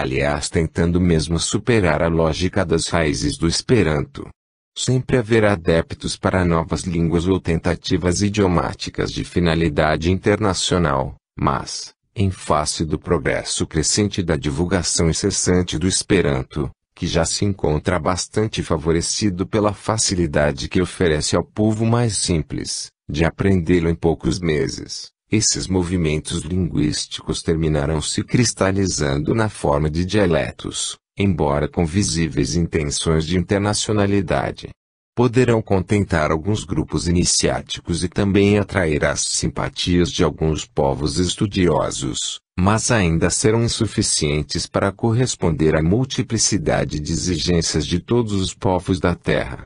aliás tentando mesmo superar a lógica das raízes do Esperanto. Sempre haverá adeptos para novas línguas ou tentativas idiomáticas de finalidade internacional, mas, em face do progresso crescente da divulgação incessante do Esperanto, que já se encontra bastante favorecido pela facilidade que oferece ao povo mais simples, de aprendê-lo em poucos meses, esses movimentos linguísticos terminarão se cristalizando na forma de dialetos, embora com visíveis intenções de internacionalidade. Poderão contentar alguns grupos iniciáticos e também atrair as simpatias de alguns povos estudiosos, mas ainda serão insuficientes para corresponder à multiplicidade de exigências de todos os povos da Terra.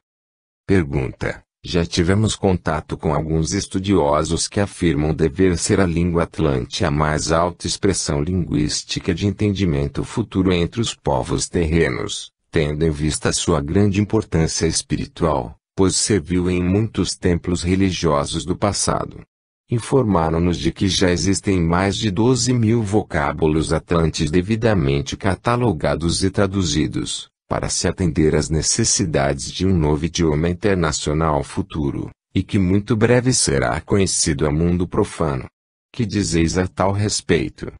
Pergunta: já tivemos contato com alguns estudiosos que afirmam dever ser a língua atlante a mais alta expressão linguística de entendimento futuro entre os povos terrenos, tendo em vista sua grande importância espiritual, pois serviu em muitos templos religiosos do passado. Informaram-nos de que já existem mais de 12.000 vocábulos atlantes devidamente catalogados e traduzidos, para se atender às necessidades de um novo idioma internacional futuro, e que muito breve será conhecido ao mundo profano. Que dizeis a tal respeito?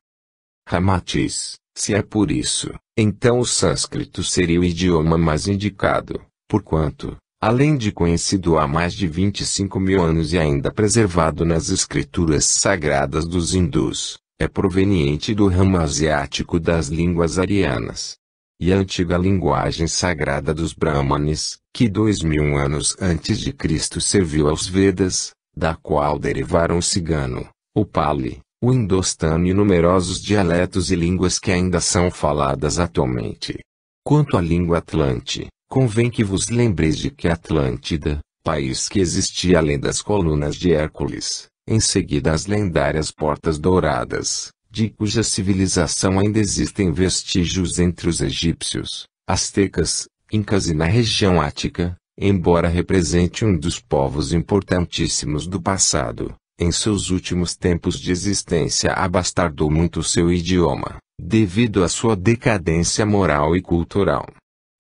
Ramatiz: se é por isso, então o sânscrito seria o idioma mais indicado, porquanto, além de conhecido há mais de 25.000 anos e ainda preservado nas escrituras sagradas dos hindus, é proveniente do ramo asiático das línguas arianas. E a antiga linguagem sagrada dos Brahmanes, que 2.000 anos antes de Cristo serviu aos Vedas, da qual derivaram o cigano, o Pali, o indostano e numerosos dialetos e línguas que ainda são faladas atualmente. Quanto à língua atlante, convém que vos lembreis de que Atlântida, país que existia além das colunas de Hércules, em seguida as lendárias Portas Douradas, de cuja civilização ainda existem vestígios entre os egípcios, astecas, incas e na região ática, embora represente um dos povos importantíssimos do passado, em seus últimos tempos de existência abastardou muito seu idioma, devido à sua decadência moral e cultural.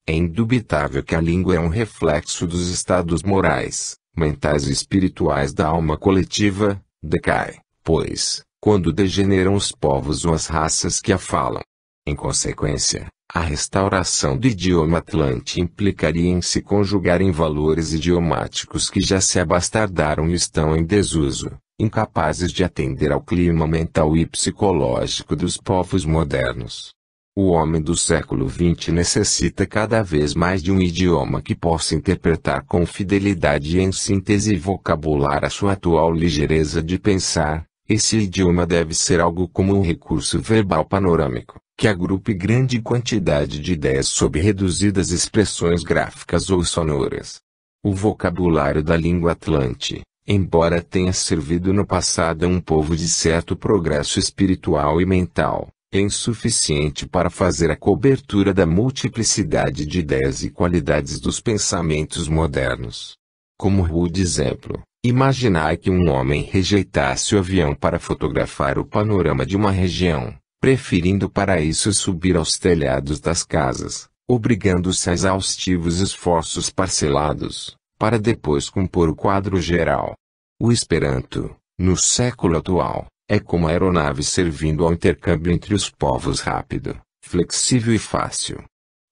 É indubitável que a língua é um reflexo dos estados morais, mentais e espirituais da alma coletiva, decai, pois, quando degeneram os povos ou as raças que a falam. Em consequência, a restauração do idioma atlante implicaria em se conjugar em valores idiomáticos que já se abastardaram e estão em desuso, incapazes de atender ao clima mental e psicológico dos povos modernos. O homem do século XX necessita cada vez mais de um idioma que possa interpretar com fidelidade e em síntese vocabular a sua atual ligeireza de pensar. Esse idioma deve ser algo como um recurso verbal panorâmico, que agrupe grande quantidade de ideias sob reduzidas expressões gráficas ou sonoras. O vocabulário da língua atlante, embora tenha servido no passado a um povo de certo progresso espiritual e mental, é insuficiente para fazer a cobertura da multiplicidade de ideias e qualidades dos pensamentos modernos. Como rude exemplo, imaginai que um homem rejeitasse o avião para fotografar o panorama de uma região, preferindo para isso subir aos telhados das casas, obrigando-se a exaustivos esforços parcelados, para depois compor o quadro geral. O Esperanto, no século atual, é como a aeronave servindo ao intercâmbio entre os povos rápido, flexível e fácil.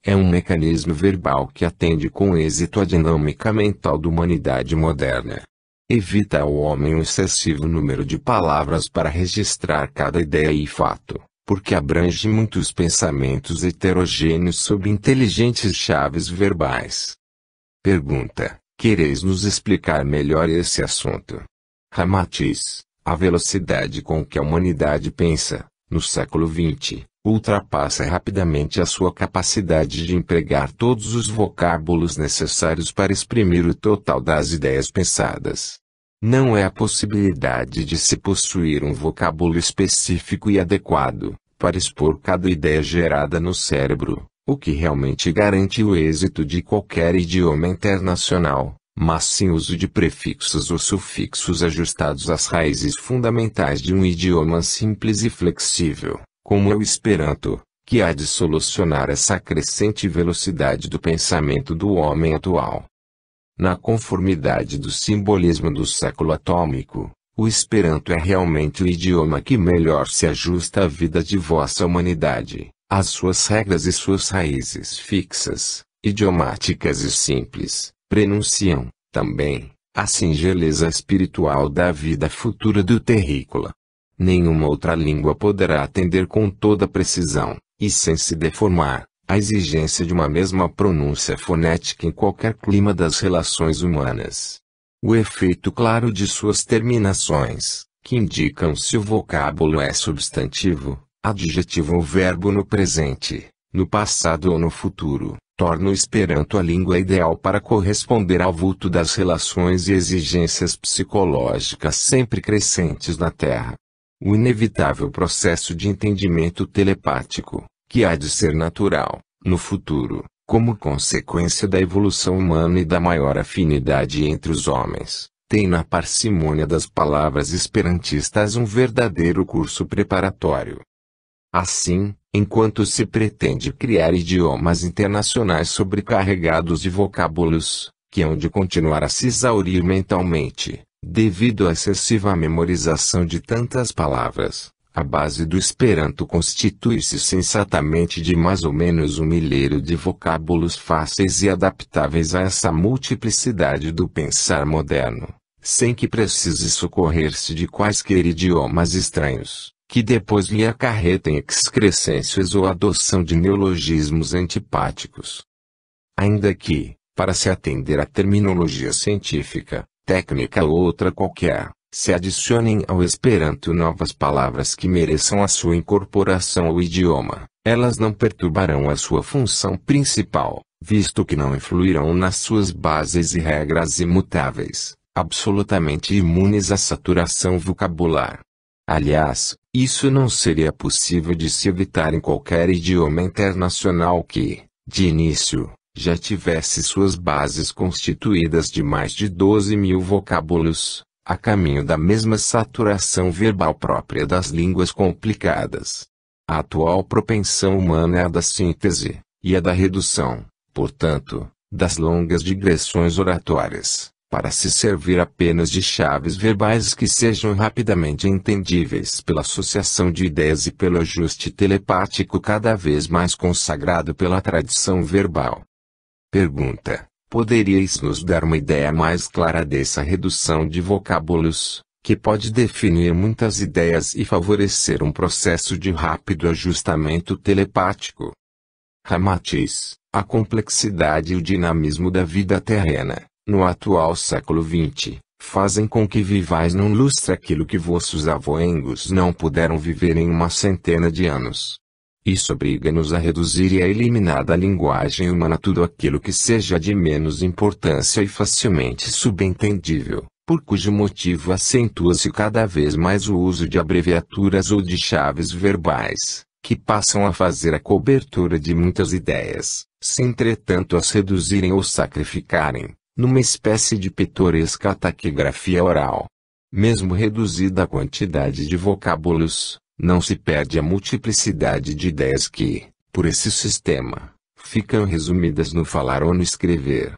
É um mecanismo verbal que atende com êxito à dinâmica mental da humanidade moderna. Evita ao homem um excessivo número de palavras para registrar cada ideia e fato, porque abrange muitos pensamentos heterogêneos sob inteligentes chaves verbais. Pergunta: quereis nos explicar melhor esse assunto? Ramatiz: a velocidade com que a humanidade pensa, no século XX, ultrapassa rapidamente a sua capacidade de empregar todos os vocábulos necessários para exprimir o total das ideias pensadas. Não é a possibilidade de se possuir um vocábulo específico e adequado, para expor cada ideia gerada no cérebro, o que realmente garante o êxito de qualquer idioma internacional, mas sim o uso de prefixos ou sufixos ajustados às raízes fundamentais de um idioma simples e flexível, como é o Esperanto, que há de solucionar essa crescente velocidade do pensamento do homem atual. Na conformidade do simbolismo do século atômico, o Esperanto é realmente o idioma que melhor se ajusta à vida de vossa humanidade, às suas regras e suas raízes fixas, idiomáticas e simples, prenunciam, também, a singeleza espiritual da vida futura do terrícola. Nenhuma outra língua poderá atender com toda precisão, e sem se deformar, a exigência de uma mesma pronúncia fonética em qualquer clima das relações humanas. O efeito claro de suas terminações, que indicam se o vocábulo é substantivo, adjetivo ou verbo no presente, no passado ou no futuro, torna o Esperanto a língua ideal para corresponder ao vulto das relações e exigências psicológicas sempre crescentes na Terra. O inevitável processo de entendimento telepático, que há de ser natural, no futuro, como consequência da evolução humana e da maior afinidade entre os homens, tem na parcimônia das palavras esperantistas um verdadeiro curso preparatório. Assim, enquanto se pretende criar idiomas internacionais sobrecarregados de vocábulos, que hão de continuar a se exaurir mentalmente, devido à excessiva memorização de tantas palavras, a base do Esperanto constitui-se sensatamente de mais ou menos um milheiro de vocábulos fáceis e adaptáveis a essa multiplicidade do pensar moderno, sem que precise socorrer-se de quaisquer idiomas estranhos, que depois lhe acarretem excrescências ou adoção de neologismos antipáticos. Ainda que, para se atender à terminologia científica, técnica ou outra qualquer, se adicionem ao Esperanto novas palavras que mereçam a sua incorporação ao idioma, elas não perturbarão a sua função principal, visto que não influirão nas suas bases e regras imutáveis, absolutamente imunes à saturação vocabular. Aliás, isso não seria possível de se evitar em qualquer idioma internacional que, de início, já tivesse suas bases constituídas de mais de 12.000 vocábulos, a caminho da mesma saturação verbal própria das línguas complicadas. A atual propensão humana é a da síntese, e a da redução, portanto, das longas digressões oratórias, para se servir apenas de chaves verbais que sejam rapidamente entendíveis pela associação de ideias e pelo ajuste telepático cada vez mais consagrado pela tradição verbal. Pergunta: poderíeis nos dar uma ideia mais clara dessa redução de vocábulos, que pode definir muitas ideias e favorecer um processo de rápido ajustamento telepático? Ramatiz: a complexidade e o dinamismo da vida terrena, no atual século XX, fazem com que vivais num lustre aquilo que vossos avoengos não puderam viver em uma centena de anos. Isso obriga-nos a reduzir e a eliminar da linguagem humana tudo aquilo que seja de menos importância e facilmente subentendível, por cujo motivo acentua-se cada vez mais o uso de abreviaturas ou de chaves verbais, que passam a fazer a cobertura de muitas ideias, sem entretanto as reduzirem ou sacrificarem, numa espécie de pitoresca taquigrafia oral. Mesmo reduzida a quantidade de vocábulos, não se perde a multiplicidade de ideias que, por esse sistema, ficam resumidas no falar ou no escrever.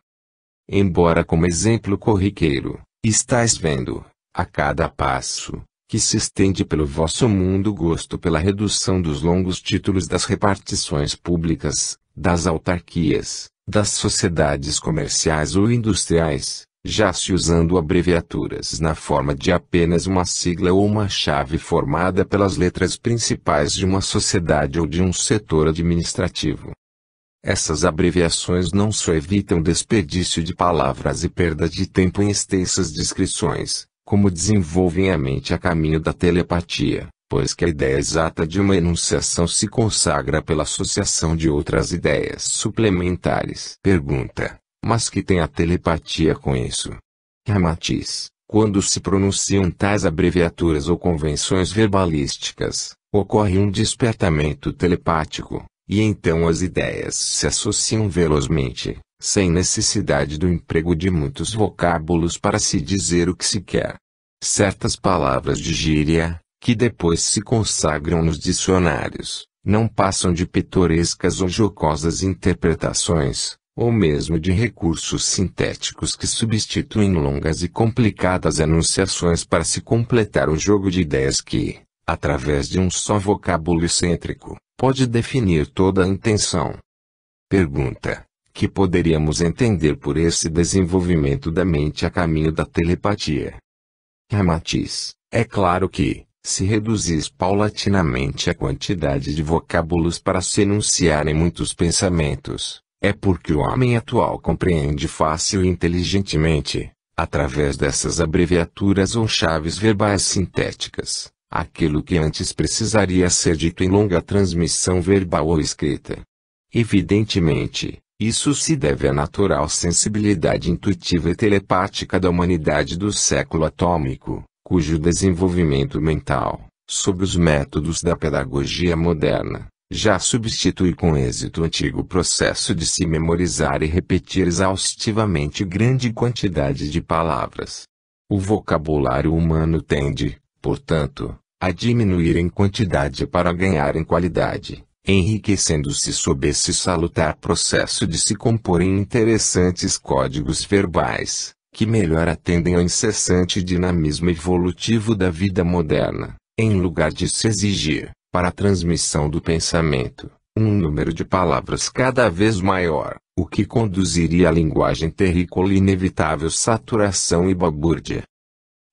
Embora como exemplo corriqueiro, estáis vendo, a cada passo, que se estende pelo vosso mundo o gosto pela redução dos longos títulos das repartições públicas, das autarquias, das sociedades comerciais ou industriais, já se usando abreviaturas na forma de apenas uma sigla ou uma chave formada pelas letras principais de uma sociedade ou de um setor administrativo. Essas abreviações não só evitam desperdício de palavras e perda de tempo em extensas descrições, como desenvolvem a mente a caminho da telepatia, pois que a ideia exata de uma enunciação se consagra pela associação de outras ideias suplementares. Pergunta: mas que tem a telepatia com isso? Ramatiz: quando se pronunciam tais abreviaturas ou convenções verbalísticas, ocorre um despertamento telepático, e então as ideias se associam velozmente, sem necessidade do emprego de muitos vocábulos para se dizer o que se quer. Certas palavras de gíria, que depois se consagram nos dicionários, não passam de pitorescas ou jocosas interpretações, ou mesmo de recursos sintéticos que substituem longas e complicadas enunciações para se completar o jogo de ideias que, através de um só vocábulo excêntrico, pode definir toda a intenção. Pergunta: que poderíamos entender por esse desenvolvimento da mente a caminho da telepatia? Ramatiz: é claro que, se reduzis paulatinamente a quantidade de vocábulos para se enunciarem muitos pensamentos, é porque o homem atual compreende fácil e inteligentemente, através dessas abreviaturas ou chaves verbais sintéticas, aquilo que antes precisaria ser dito em longa transmissão verbal ou escrita. Evidentemente, isso se deve à natural sensibilidade intuitiva e telepática da humanidade do século atômico, cujo desenvolvimento mental, sob os métodos da pedagogia moderna, já substitui com êxito o antigo processo de se memorizar e repetir exaustivamente grande quantidade de palavras. O vocabulário humano tende, portanto, a diminuir em quantidade para ganhar em qualidade, enriquecendo-se sob esse salutar processo de se compor em interessantes códigos verbais, que melhor atendem ao incessante dinamismo evolutivo da vida moderna, em lugar de se exigir, para a transmissão do pensamento, um número de palavras cada vez maior, o que conduziria à linguagem terrícola e inevitável saturação e balbúrdia.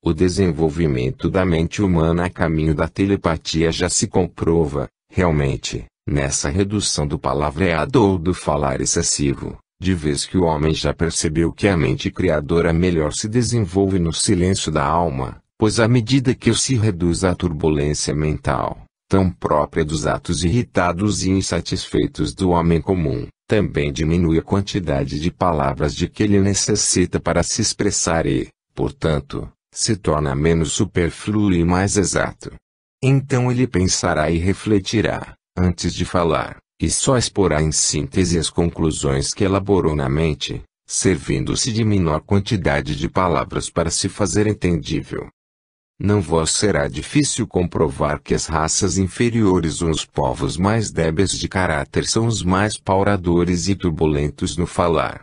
O desenvolvimento da mente humana a caminho da telepatia já se comprova, realmente, nessa redução do palavreado ou do falar excessivo, de vez que o homem já percebeu que a mente criadora melhor se desenvolve no silêncio da alma, pois à medida que se reduz a turbulência mental, tão própria dos atos irritados e insatisfeitos do homem comum, também diminui a quantidade de palavras de que ele necessita para se expressar e, portanto, se torna menos supérfluo e mais exato. Então ele pensará e refletirá, antes de falar, e só exporá em síntese as conclusões que elaborou na mente, servindo-se de menor quantidade de palavras para se fazer entendível. Não vos será difícil comprovar que as raças inferiores ou os povos mais débeis de caráter são os mais pauradores e turbulentos no falar.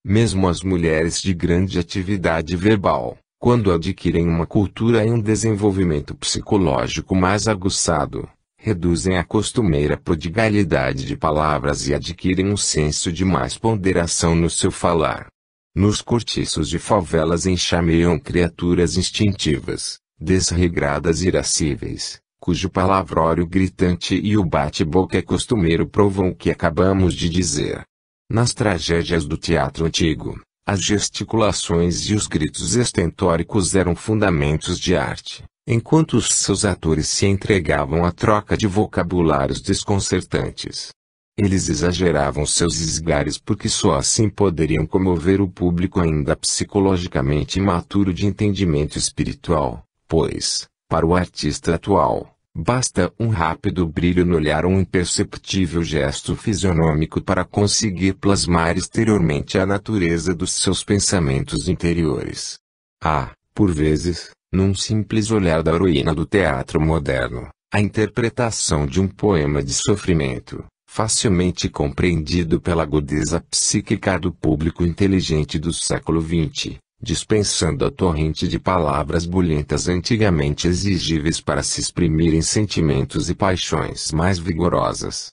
Mesmo as mulheres de grande atividade verbal, quando adquirem uma cultura e um desenvolvimento psicológico mais aguçado, reduzem a costumeira prodigalidade de palavras e adquirem um senso de mais ponderação no seu falar. Nos cortiços de favelas enxameiam criaturas instintivas, desregradas e irascíveis, cujo palavrório gritante e o bate-boca costumeiro provam o que acabamos de dizer. Nas tragédias do teatro antigo, as gesticulações e os gritos estentóricos eram fundamentos de arte, enquanto os seus atores se entregavam à troca de vocabulários desconcertantes. Eles exageravam seus esgares porque só assim poderiam comover o público ainda psicologicamente imaturo de entendimento espiritual, pois, para o artista atual, basta um rápido brilho no olhar ou um imperceptível gesto fisionômico para conseguir plasmar exteriormente a natureza dos seus pensamentos interiores. Há, por vezes, num simples olhar da heroína do teatro moderno, a interpretação de um poema de sofrimento, facilmente compreendido pela agudeza psíquica do público inteligente do século XX, dispensando a torrente de palavras bulhentas antigamente exigíveis para se exprimirem sentimentos e paixões mais vigorosas.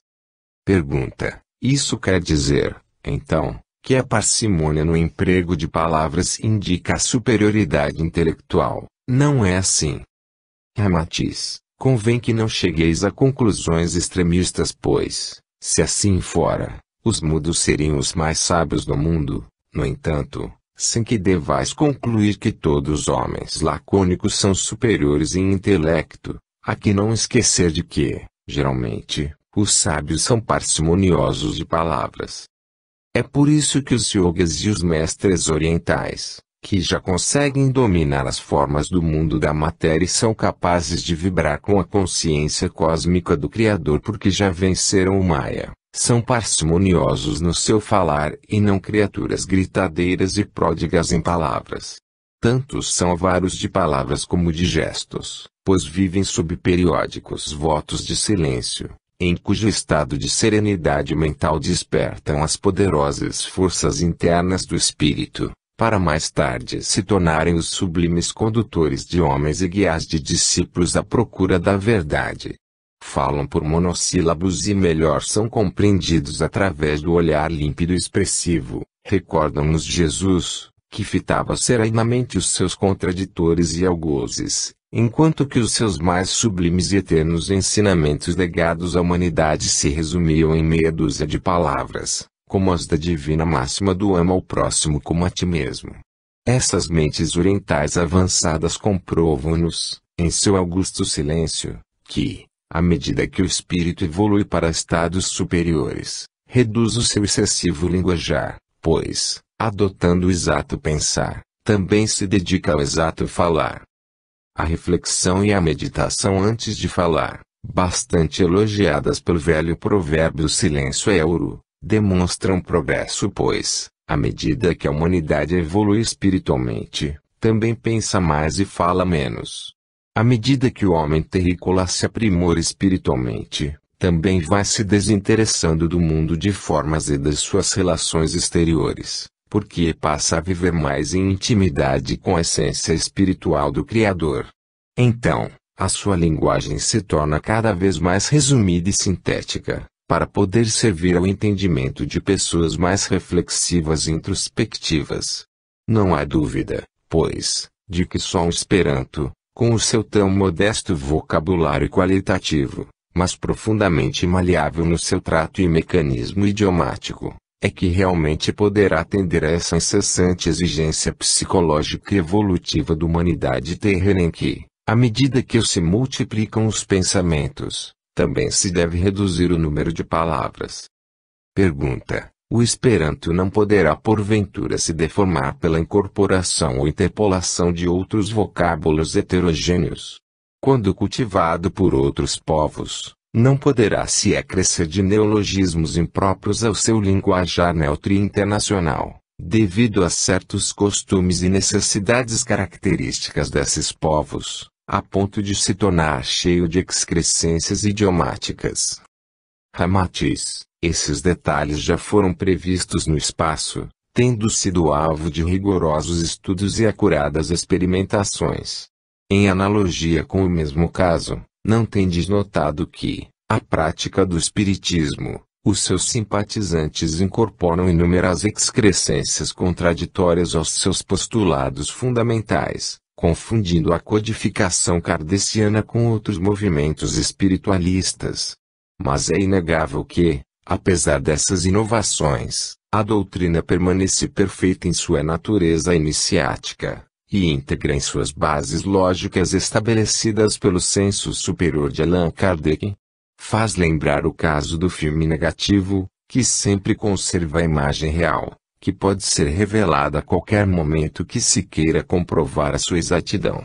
Pergunta: isso quer dizer, então, que a parcimônia no emprego de palavras indica a superioridade intelectual? Não é assim. Ramatiz: convém que não chegueis a conclusões extremistas, pois, se assim fora, os mudos seriam os mais sábios do mundo. No entanto, sem que devais concluir que todos os homens lacônicos são superiores em intelecto, há que não esquecer de que, geralmente, os sábios são parcimoniosos de palavras. É por isso que os yogas e os mestres orientais, que já conseguem dominar as formas do mundo da matéria e são capazes de vibrar com a consciência cósmica do Criador porque já venceram o Maya, são parcimoniosos no seu falar e não criaturas gritadeiras e pródigas em palavras. Tantos são avaros de palavras como de gestos, pois vivem sob periódicos votos de silêncio, em cujo estado de serenidade mental despertam as poderosas forças internas do espírito, para mais tarde se tornarem os sublimes condutores de homens e guias de discípulos à procura da verdade. Falam por monossílabos e melhor são compreendidos através do olhar límpido e expressivo. Recordam-nos Jesus, que fitava serenamente os seus contraditores e algozes, enquanto que os seus mais sublimes e eternos ensinamentos legados à humanidade se resumiam em meia dúzia de palavras, como as da divina máxima do ama ao próximo como a ti mesmo. Essas mentes orientais avançadas comprovam-nos, em seu augusto silêncio, que, à medida que o espírito evolui para estados superiores, reduz o seu excessivo linguajar, pois, adotando o exato pensar, também se dedica ao exato falar. A reflexão e a meditação antes de falar, bastante elogiadas pelo velho provérbio silêncio é ouro, demonstram progresso pois, à medida que a humanidade evolui espiritualmente, também pensa mais e fala menos. À medida que o homem terrícola se aprimora espiritualmente, também vai se desinteressando do mundo de formas e das suas relações exteriores, porque passa a viver mais em intimidade com a essência espiritual do Criador. Então, a sua linguagem se torna cada vez mais resumida e sintética, para poder servir ao entendimento de pessoas mais reflexivas e introspectivas. Não há dúvida, pois, de que só o Esperanto, com o seu tão modesto vocabulário qualitativo, mas profundamente maleável no seu trato e mecanismo idiomático, é que realmente poderá atender a essa incessante exigência psicológica e evolutiva da humanidade terrena em que, à medida que se multiplicam os pensamentos, também se deve reduzir o número de palavras. Pergunta: o Esperanto não poderá porventura se deformar pela incorporação ou interpolação de outros vocábulos heterogêneos? Quando cultivado por outros povos, não poderá se acrescer de neologismos impróprios ao seu linguajar neutro e internacional, devido a certos costumes e necessidades características desses povos, a ponto de se tornar cheio de excrescências idiomáticas. Ramatiz: esses detalhes já foram previstos no espaço, tendo sido alvo de rigorosos estudos e acuradas experimentações. Em analogia com o mesmo caso, não tendes notado que, à prática do espiritismo, os seus simpatizantes incorporam inúmeras excrescências contraditórias aos seus postulados fundamentais, confundindo a codificação kardeciana com outros movimentos espiritualistas. Mas é inegável que, apesar dessas inovações, a doutrina permanece perfeita em sua natureza iniciática, e íntegra em suas bases lógicas estabelecidas pelo senso superior de Allan Kardec. Faz lembrar o caso do filme negativo, que sempre conserva a imagem real, que pode ser revelada a qualquer momento que se queira comprovar a sua exatidão.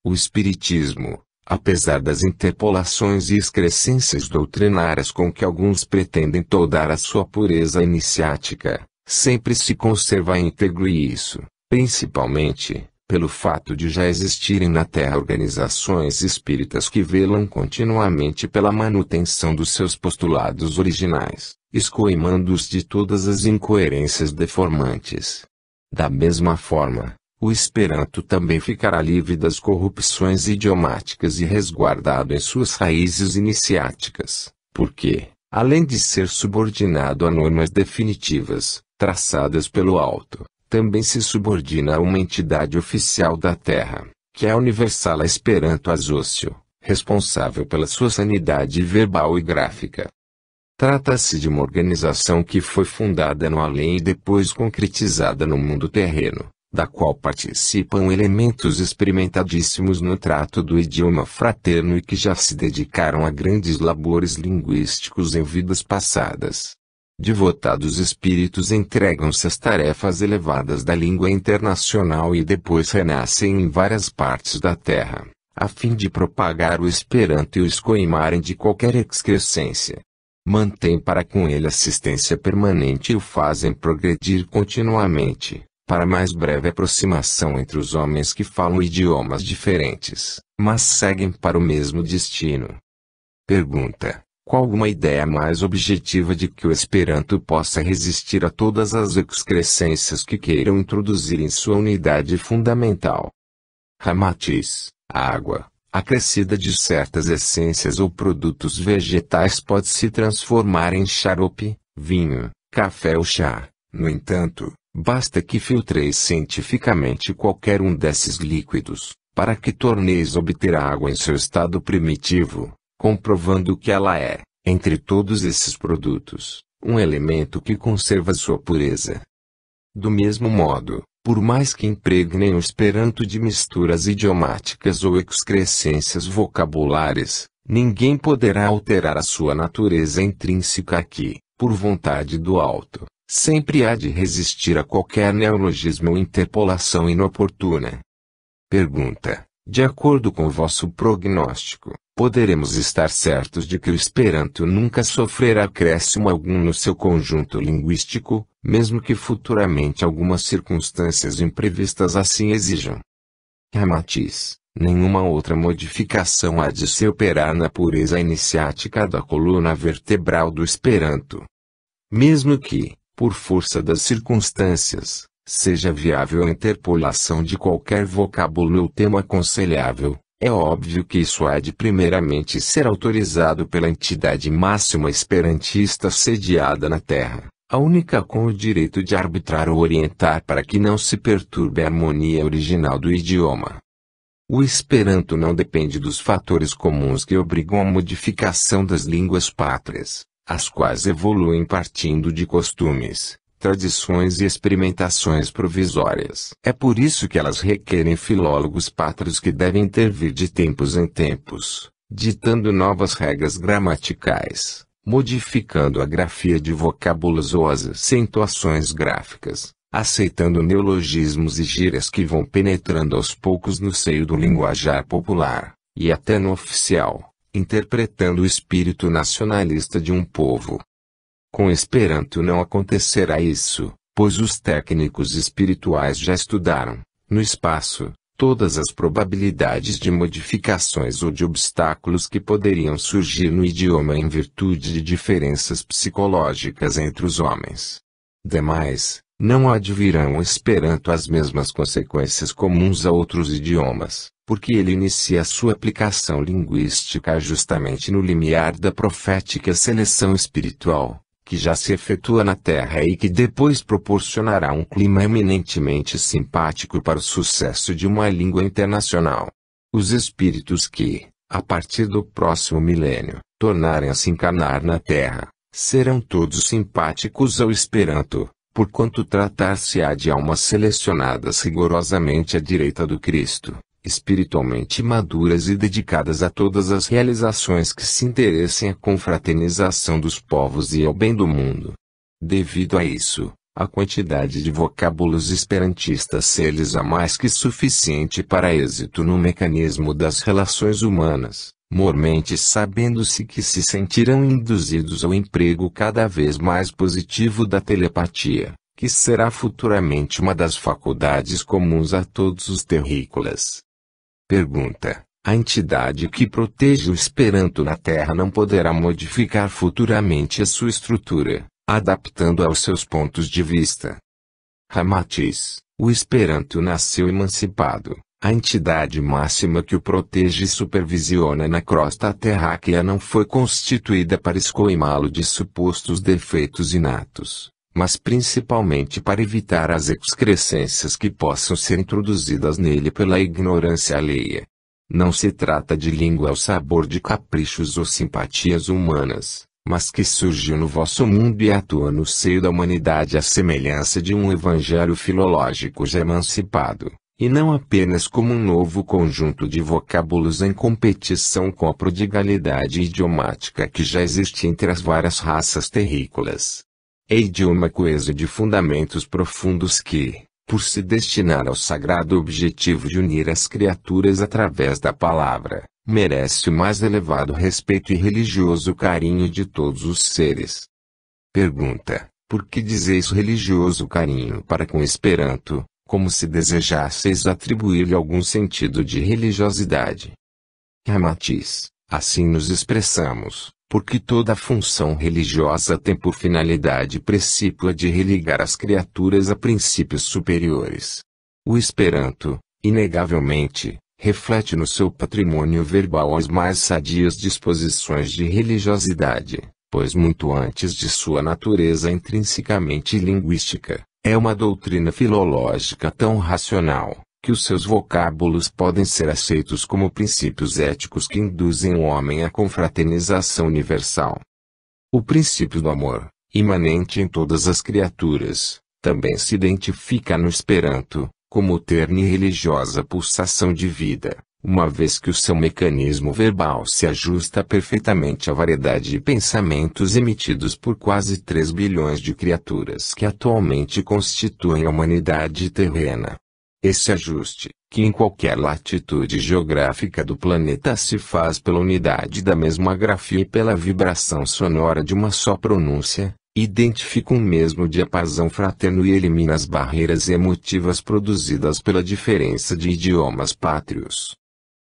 O Espiritismo, apesar das interpolações e excrescências doutrinárias com que alguns pretendem toldar a sua pureza iniciática, sempre se conserva íntegro e isso, principalmente, pelo fato de já existirem na Terra organizações espíritas que velam continuamente pela manutenção dos seus postulados originais, escoimando-os de todas as incoerências deformantes. Da mesma forma, o Esperanto também ficará livre das corrupções idiomáticas e resguardado em suas raízes iniciáticas, porque, além de ser subordinado a normas definitivas, traçadas pelo alto, também se subordina a uma entidade oficial da Terra, que é a Universal Esperanto Associo, responsável pela sua sanidade verbal e gráfica. Trata-se de uma organização que foi fundada no além e depois concretizada no mundo terreno, da qual participam elementos experimentadíssimos no trato do idioma fraterno e que já se dedicaram a grandes labores linguísticos em vidas passadas. Devotados espíritos entregam-se às tarefas elevadas da língua internacional e depois renascem em várias partes da Terra, a fim de propagar o Esperanto e o escoimarem de qualquer excrescência. Mantêm para com ele assistência permanente e o fazem progredir continuamente, para mais breve aproximação entre os homens que falam idiomas diferentes, mas seguem para o mesmo destino. Pergunta: Com alguma ideia mais objetiva de que o Esperanto possa resistir a todas as excrescências que queiram introduzir em sua unidade fundamental. Ramatiz, a água, acrescida de certas essências ou produtos vegetais pode se transformar em xarope, vinho, café ou chá. No entanto, basta que filtreis cientificamente qualquer um desses líquidos, para que torneis obter a água em seu estado primitivo, comprovando que ela é, entre todos esses produtos, um elemento que conserva sua pureza. Do mesmo modo, por mais que impregnem o Esperanto de misturas idiomáticas ou excrescências vocabulares, ninguém poderá alterar a sua natureza intrínseca que, por vontade do alto, sempre há de resistir a qualquer neologismo ou interpolação inoportuna. Pergunta: de acordo com o vosso prognóstico, poderemos estar certos de que o Esperanto nunca sofrerá acréscimo algum no seu conjunto linguístico, mesmo que futuramente algumas circunstâncias imprevistas assim exijam? Ramatiz: nenhuma outra modificação há de se operar na pureza iniciática da coluna vertebral do Esperanto. Mesmo que, por força das circunstâncias, seja viável a interpolação de qualquer vocábulo ou termo aconselhável, é óbvio que isso há de primeiramente ser autorizado pela entidade máxima esperantista sediada na Terra, a única com o direito de arbitrar ou orientar para que não se perturbe a harmonia original do idioma. O Esperanto não depende dos fatores comuns que obrigam a modificação das línguas pátrias, as quais evoluem partindo de costumes, tradições e experimentações provisórias. É por isso que elas requerem filólogos pátrios que devem intervir de tempos em tempos, ditando novas regras gramaticais, modificando a grafia de vocábulos ou as acentuações gráficas, aceitando neologismos e gírias que vão penetrando aos poucos no seio do linguajar popular, e até no oficial, interpretando o espírito nacionalista de um povo. Com Esperanto não acontecerá isso, pois os técnicos espirituais já estudaram, no espaço, todas as probabilidades de modificações ou de obstáculos que poderiam surgir no idioma em virtude de diferenças psicológicas entre os homens. Demais, não advirão o Esperanto as mesmas consequências comuns a outros idiomas, porque ele inicia sua aplicação linguística justamente no limiar da profética seleção espiritual, que já se efetua na Terra e que depois proporcionará um clima eminentemente simpático para o sucesso de uma língua internacional. Os espíritos que, a partir do próximo milênio, tornarem a se encarnar na Terra, serão todos simpáticos ao Esperanto, porquanto tratar-se-á de almas selecionadas rigorosamente à direita do Cristo, espiritualmente maduras e dedicadas a todas as realizações que se interessem à confraternização dos povos e ao bem do mundo. Devido a isso, a quantidade de vocábulos esperantistas ser-lhes-á mais que suficiente para êxito no mecanismo das relações humanas, mormente sabendo-se que se sentirão induzidos ao emprego cada vez mais positivo da telepatia, que será futuramente uma das faculdades comuns a todos os terrícolas. Pergunta: a entidade que protege o Esperanto na Terra não poderá modificar futuramente a sua estrutura, adaptando-a aos seus pontos de vista? Ramatiz: o Esperanto nasceu emancipado. A entidade máxima que o protege e supervisiona na crosta terráquea não foi constituída para escoimá-lo de supostos defeitos inatos, mas principalmente para evitar as excrescências que possam ser introduzidas nele pela ignorância alheia. Não se trata de língua ao sabor de caprichos ou simpatias humanas, mas que surgiu no vosso mundo e atua no seio da humanidade à semelhança de um evangelho filológico já emancipado, e não apenas como um novo conjunto de vocábulos em competição com a prodigalidade idiomática que já existe entre as várias raças terrícolas. É idioma coeso de fundamentos profundos que, por se destinar ao sagrado objetivo de unir as criaturas através da palavra, merece o mais elevado respeito e religioso carinho de todos os seres. Pergunta: por que dizeis religioso carinho para com Esperanto, como se desejasseis atribuir-lhe algum sentido de religiosidade? Ramatiz: assim nos expressamos, porque toda função religiosa tem por finalidade precípua de religar as criaturas a princípios superiores. O Esperanto, inegavelmente, reflete no seu patrimônio verbal as mais sadias disposições de religiosidade, pois muito antes de sua natureza intrinsecamente linguística, é uma doutrina filológica tão racional, que os seus vocábulos podem ser aceitos como princípios éticos que induzem o homem à confraternização universal. O princípio do amor, imanente em todas as criaturas, também se identifica no Esperanto, como terna e religiosa pulsação de vida, uma vez que o seu mecanismo verbal se ajusta perfeitamente à variedade de pensamentos emitidos por quase 3 bilhões de criaturas que atualmente constituem a humanidade terrena. Esse ajuste, que em qualquer latitude geográfica do planeta se faz pela unidade da mesma grafia e pela vibração sonora de uma só pronúncia, identifica um mesmo diapasão fraterno e elimina as barreiras emotivas produzidas pela diferença de idiomas pátrios.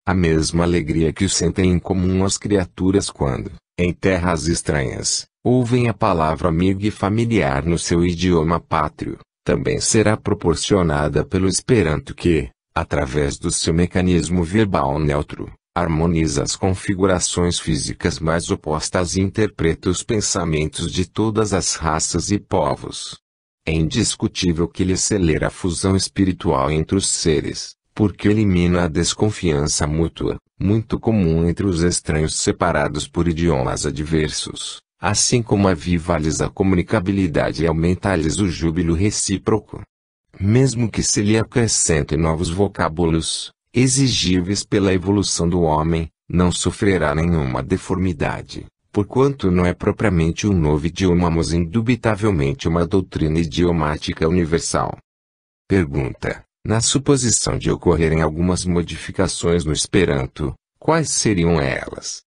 A mesma alegria que sentem em comum as criaturas quando, em terras estranhas, ouvem a palavra amigo e familiar no seu idioma pátrio, também será proporcionada pelo Esperanto que, através do seu mecanismo verbal neutro, harmoniza as configurações físicas mais opostas e interpreta os pensamentos de todas as raças e povos. É indiscutível que ele acelera a fusão espiritual entre os seres, porque elimina a desconfiança mútua, muito comum entre os estranhos separados por idiomas adversos, assim como aviva-lhes a comunicabilidade e aumenta-lhes o júbilo recíproco. Mesmo que se lhe acrescentem novos vocábulos, exigíveis pela evolução do homem, não sofrerá nenhuma deformidade, porquanto não é propriamente um novo idioma, mas indubitavelmente uma doutrina idiomática universal. Pergunta: na suposição de ocorrerem algumas modificações no Esperanto, quais seriam elas?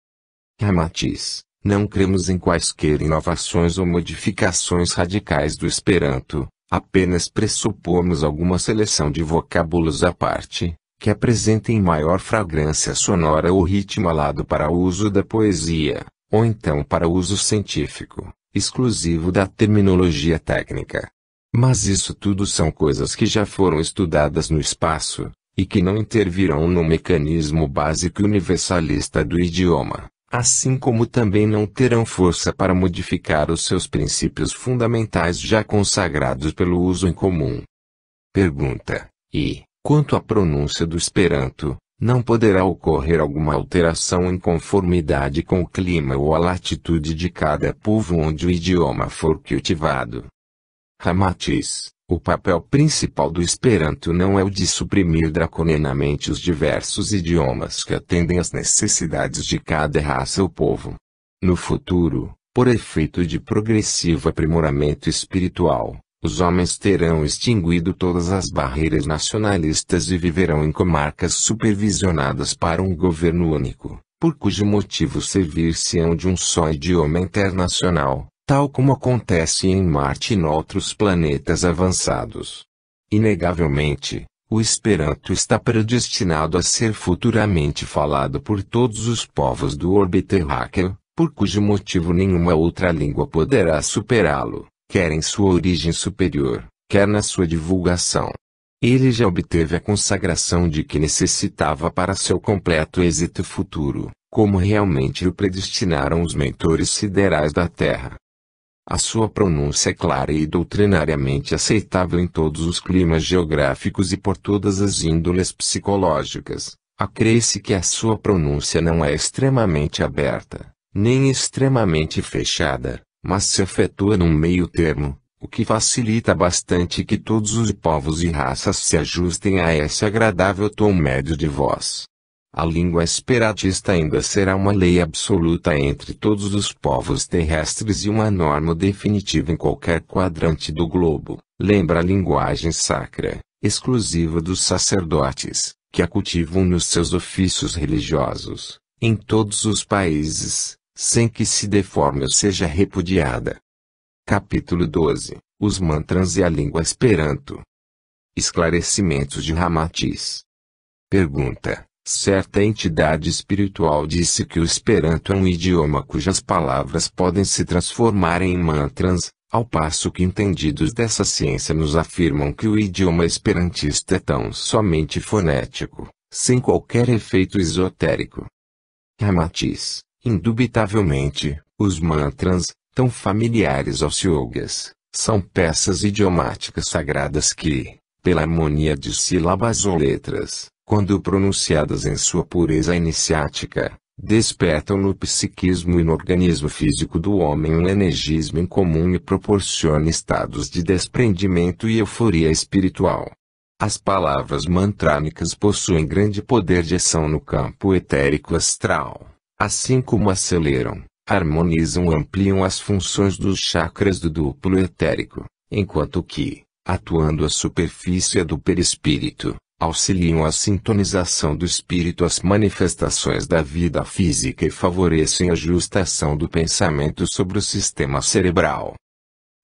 Ramatiz: não cremos em quaisquer inovações ou modificações radicais do Esperanto, apenas pressupomos alguma seleção de vocábulos à parte, que apresentem maior fragrância sonora ou ritmo alado para o uso da poesia, ou então para uso científico, exclusivo da terminologia técnica. Mas isso tudo são coisas que já foram estudadas no espaço, e que não intervirão no mecanismo básico e universalista do idioma, assim como também não terão força para modificar os seus princípios fundamentais já consagrados pelo uso em comum. Pergunta: e, quanto à pronúncia do Esperanto, não poderá ocorrer alguma alteração em conformidade com o clima ou a latitude de cada povo onde o idioma for cultivado? Ramatiz: o papel principal do Esperanto não é o de suprimir draconianamente os diversos idiomas que atendem às necessidades de cada raça ou povo. No futuro, por efeito de progressivo aprimoramento espiritual, os homens terão extinguido todas as barreiras nacionalistas e viverão em comarcas supervisionadas para um governo único, por cujo motivo servir-se-ão de um só idioma internacional, tal como acontece em Marte e noutros planetas avançados. Inegavelmente, o Esperanto está predestinado a ser futuramente falado por todos os povos do orbe terráqueo, por cujo motivo nenhuma outra língua poderá superá-lo, quer em sua origem superior, quer na sua divulgação. Ele já obteve a consagração de que necessitava para seu completo êxito futuro, como realmente o predestinaram os mentores siderais da Terra. A sua pronúncia é clara e doutrinariamente aceitável em todos os climas geográficos e por todas as índoles psicológicas. Acrê-se que a sua pronúncia não é extremamente aberta, nem extremamente fechada, mas se efetua num meio termo, o que facilita bastante que todos os povos e raças se ajustem a esse agradável tom médio de voz. A língua esperantista ainda será uma lei absoluta entre todos os povos terrestres e uma norma definitiva em qualquer quadrante do globo. Lembra a linguagem sacra, exclusiva dos sacerdotes, que a cultivam nos seus ofícios religiosos, em todos os países, sem que se deforme ou seja repudiada. Capítulo 12. Os mantras e a língua Esperanto. Esclarecimentos de Ramatiz. Pergunta: Certa entidade espiritual disse que o Esperanto é um idioma cujas palavras podem se transformar em mantras, ao passo que entendidos dessa ciência nos afirmam que o idioma esperantista é tão somente fonético, sem qualquer efeito esotérico. Ramatiz, indubitavelmente, os mantras, tão familiares aos yogas, são peças idiomáticas sagradas que, pela harmonia de sílabas ou letras, quando pronunciadas em sua pureza iniciática, despertam no psiquismo e no organismo físico do homem um energismo incomum e proporciona estados de desprendimento e euforia espiritual. As palavras mantrânicas possuem grande poder de ação no campo etérico astral, assim como aceleram, harmonizam ou ampliam as funções dos chakras do duplo etérico, enquanto que, atuando à superfície do perispírito, auxiliam a sintonização do espírito às manifestações da vida física e favorecem a justa ação do pensamento sobre o sistema cerebral.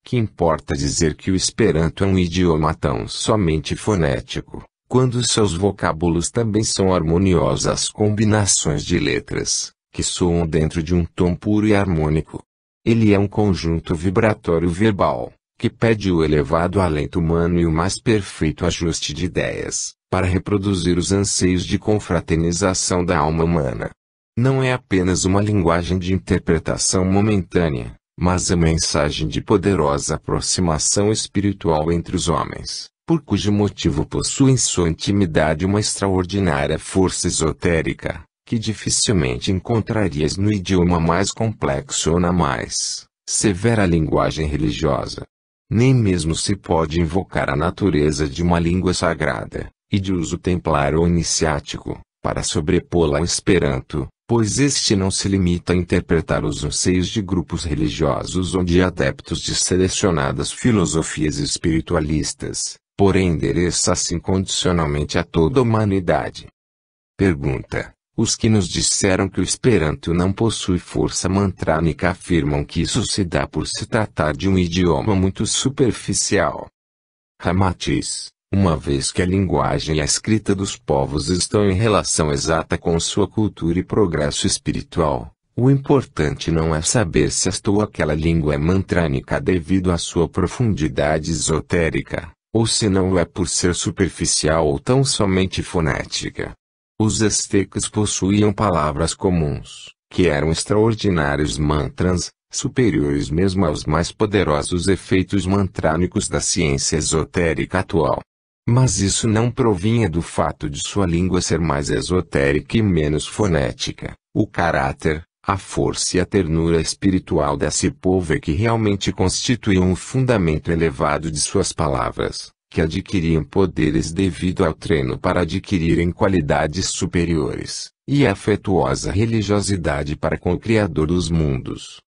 Que importa dizer que o Esperanto é um idioma tão somente fonético, quando seus vocábulos também são harmoniosas combinações de letras, que soam dentro de um tom puro e harmônico. Ele é um conjunto vibratório verbal, que pede o elevado alento humano e o mais perfeito ajuste de ideias, para reproduzir os anseios de confraternização da alma humana. Não é apenas uma linguagem de interpretação momentânea, mas a mensagem de poderosa aproximação espiritual entre os homens, por cujo motivo possui em sua intimidade uma extraordinária força esotérica, que dificilmente encontrarias no idioma mais complexo ou na mais severa linguagem religiosa. Nem mesmo se pode invocar a natureza de uma língua sagrada, e de uso templar ou iniciático, para sobrepô-la ao Esperanto, pois este não se limita a interpretar os anseios de grupos religiosos ou de adeptos de selecionadas filosofias espiritualistas, porém endereça-se incondicionalmente a toda a humanidade. Pergunta: os que nos disseram que o Esperanto não possui força mantrânica afirmam que isso se dá por se tratar de um idioma muito superficial. Ramatiz: uma vez que a linguagem e a escrita dos povos estão em relação exata com sua cultura e progresso espiritual, o importante não é saber se esta ou aquela língua é mantrânica devido à sua profundidade esotérica, ou se não é por ser superficial ou tão somente fonética. Os astecas possuíam palavras comuns, que eram extraordinários mantras, superiores mesmo aos mais poderosos efeitos mantrânicos da ciência esotérica atual. Mas isso não provinha do fato de sua língua ser mais esotérica e menos fonética. O caráter, a força e a ternura espiritual desse povo é que realmente constituíam o fundamento elevado de suas palavras, que adquiriam poderes devido ao treino para adquirirem qualidades superiores, e a afetuosa religiosidade para com o Criador dos mundos.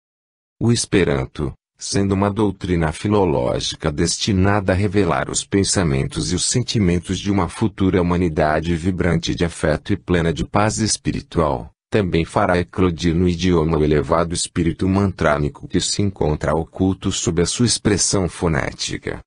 O Esperanto, sendo uma doutrina filológica destinada a revelar os pensamentos e os sentimentos de uma futura humanidade vibrante de afeto e plena de paz espiritual, também fará eclodir no idioma o elevado espírito mantrânico que se encontra oculto sob a sua expressão fonética.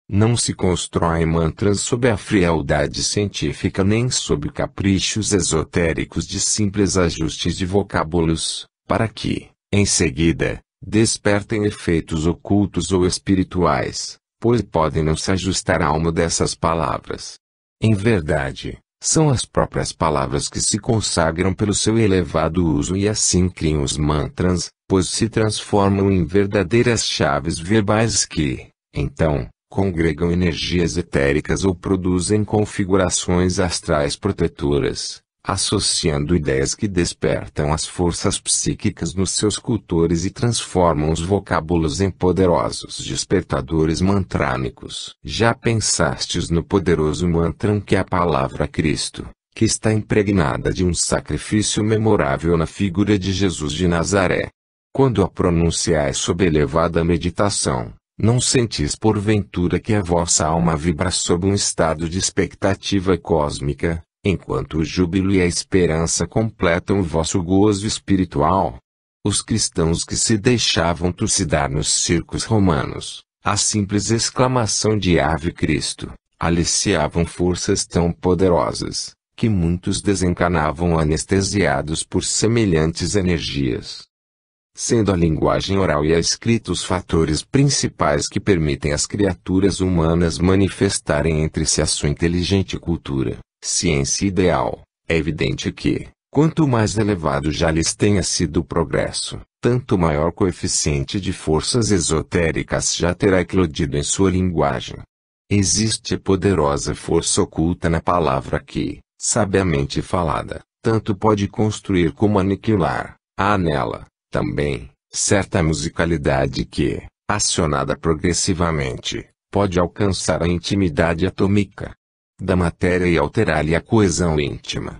Não se constrói mantras sob a frialdade científica nem sob caprichos esotéricos de simples ajustes de vocábulos, para que, em seguida, despertem efeitos ocultos ou espirituais, pois podem não se ajustar à alma dessas palavras. Em verdade, são as próprias palavras que se consagram pelo seu elevado uso e assim criam os mantras, pois se transformam em verdadeiras chaves verbais que, então, congregam energias etéricas ou produzem configurações astrais protetoras, associando ideias que despertam as forças psíquicas nos seus cultores e transformam os vocábulos em poderosos despertadores mantrânicos. Já pensastes no poderoso mantra que é a palavra Cristo, que está impregnada de um sacrifício memorável na figura de Jesus de Nazaré? Quando a pronunciais sob elevada meditação, não sentis porventura que a vossa alma vibra sob um estado de expectativa cósmica, enquanto o júbilo e a esperança completam o vosso gozo espiritual? Os cristãos que se deixavam trucidar nos circos romanos, a simples exclamação de Ave Cristo, aliciavam forças tão poderosas, que muitos desencanavam anestesiados por semelhantes energias. Sendo a linguagem oral e a escrita os fatores principais que permitem às criaturas humanas manifestarem entre si a sua inteligente cultura, ciência ideal, é evidente que, quanto mais elevado já lhes tenha sido o progresso, tanto maior coeficiente de forças esotéricas já terá eclodido em sua linguagem. Existe poderosa força oculta na palavra que, sabiamente falada, tanto pode construir como aniquilar. Há nela, também, certa musicalidade que, acionada progressivamente, pode alcançar a intimidade atômica da matéria e alterar-lhe a coesão íntima.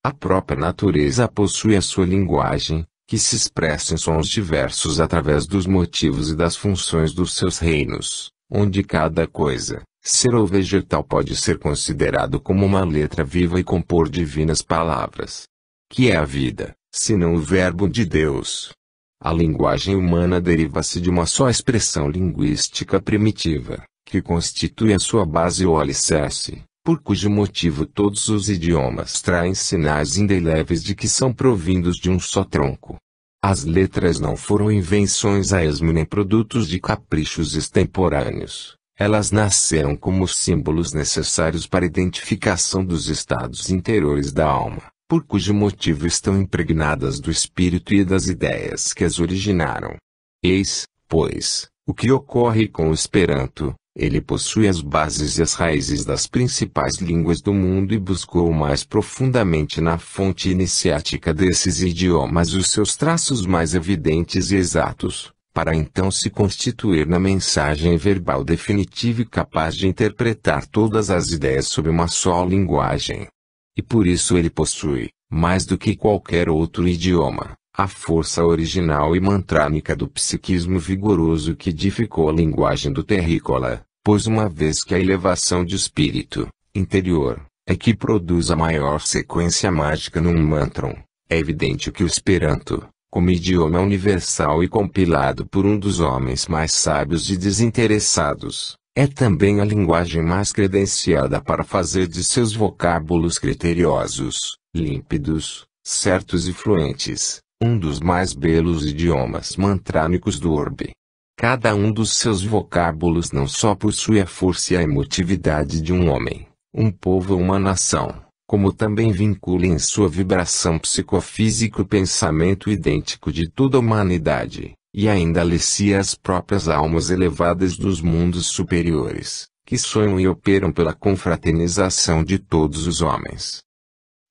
A própria natureza possui a sua linguagem, que se expressa em sons diversos através dos motivos e das funções dos seus reinos, onde cada coisa, ser ou vegetal pode ser considerado como uma letra viva e compor divinas palavras. Que é a vida, senão o verbo de Deus? A linguagem humana deriva-se de uma só expressão linguística primitiva, que constitui a sua base ou alicerce, por cujo motivo todos os idiomas traem sinais indeléveis de que são provindos de um só tronco. As letras não foram invenções a esmo nem produtos de caprichos extemporâneos. Elas nasceram como símbolos necessários para a identificação dos estados interiores da alma, por cujo motivo estão impregnadas do espírito e das ideias que as originaram. Eis, pois, o que ocorre com o Esperanto. Ele possui as bases e as raízes das principais línguas do mundo e buscou mais profundamente na fonte iniciática desses idiomas os seus traços mais evidentes e exatos, para então se constituir na mensagem verbal definitiva e capaz de interpretar todas as ideias sob uma só linguagem. E por isso ele possui, mais do que qualquer outro idioma, a força original e mantrânica do psiquismo vigoroso que edificou a linguagem do terrícola, pois uma vez que a elevação de espírito, interior, é que produz a maior sequência mágica num mantron, é evidente que o Esperanto, como idioma universal e compilado por um dos homens mais sábios e desinteressados, é também a linguagem mais credenciada para fazer de seus vocábulos criteriosos, límpidos, certos e fluentes, um dos mais belos idiomas mantrânicos do orbe. Cada um dos seus vocábulos não só possui a força e a emotividade de um homem, um povo ou uma nação, como também vincula em sua vibração psicofísica o pensamento idêntico de toda a humanidade, e ainda alicia as próprias almas elevadas dos mundos superiores, que sonham e operam pela confraternização de todos os homens.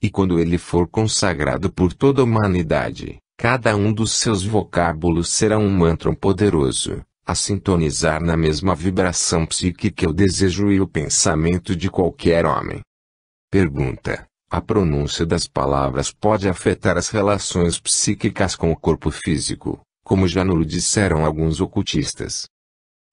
E quando ele for consagrado por toda a humanidade, cada um dos seus vocábulos será um mantron poderoso, a sintonizar na mesma vibração psíquica o desejo e o pensamento de qualquer homem. Pergunta: a pronúncia das palavras pode afetar as relações psíquicas com o corpo físico, como já nos disseram alguns ocultistas?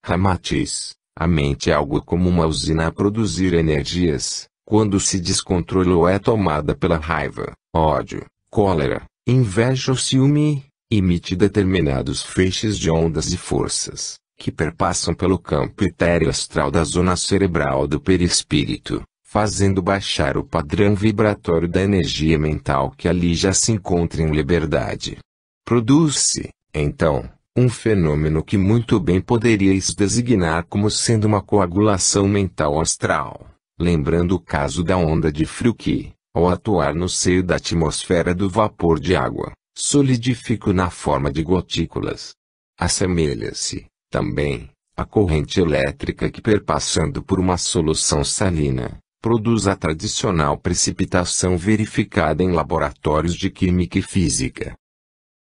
Ramatiz: a mente é algo como uma usina a produzir energias. Quando se descontrola ou é tomada pela raiva, ódio, cólera, inveja ou ciúme, emite determinados feixes de ondas e forças, que perpassam pelo campo etéreo astral da zona cerebral do perispírito, fazendo baixar o padrão vibratório da energia mental que ali já se encontra em liberdade. Produz-se, então, um fenômeno que muito bem poderíeis designar como sendo uma coagulação mental astral. Lembrando o caso da onda de frio que, ao atuar no seio da atmosfera do vapor de água, solidifica na forma de gotículas. Assemelha-se, também, à corrente elétrica que perpassando por uma solução salina, produz a tradicional precipitação verificada em laboratórios de química e física.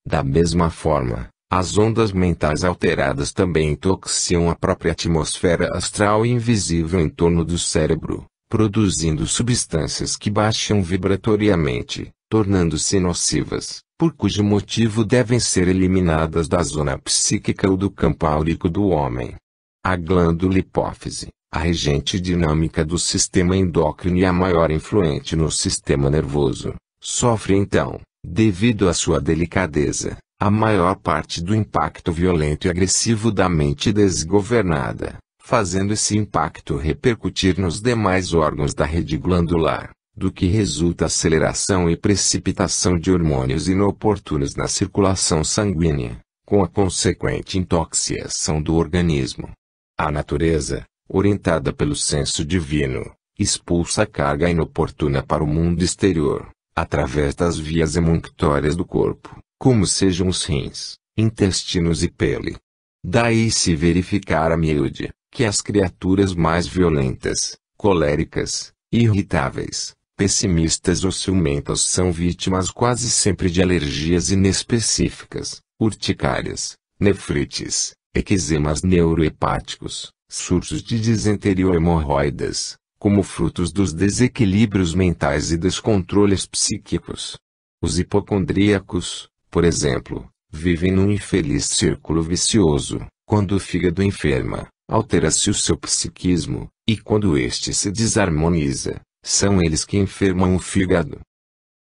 Da mesma forma, as ondas mentais alteradas também intoxicam a própria atmosfera astral e invisível em torno do cérebro, produzindo substâncias que baixam vibratoriamente, tornando-se nocivas, por cujo motivo devem ser eliminadas da zona psíquica ou do campo áurico do homem. A glândula hipófise, a regente dinâmica do sistema endócrino e a maior influente no sistema nervoso, sofre então, devido à sua delicadeza, a maior parte do impacto violento e agressivo da mente desgovernada, fazendo esse impacto repercutir nos demais órgãos da rede glandular, do que resulta aceleração e precipitação de hormônios inoportunos na circulação sanguínea, com a consequente intoxicação do organismo. A natureza, orientada pelo senso divino, expulsa a carga inoportuna para o mundo exterior, através das vias emunctórias do corpo, como sejam os rins, intestinos e pele. Daí se verificar a miúde, que as criaturas mais violentas, coléricas, irritáveis, pessimistas ou ciumentas são vítimas quase sempre de alergias inespecíficas, urticárias, nefrites, eczemas neurohepáticos, surtos de disenteria ou hemorroidas, como frutos dos desequilíbrios mentais e descontroles psíquicos. Os hipocondríacos, por exemplo, vivem num infeliz círculo vicioso. Quando o fígado enferma, altera-se o seu psiquismo, e quando este se desarmoniza, são eles que enfermam o fígado.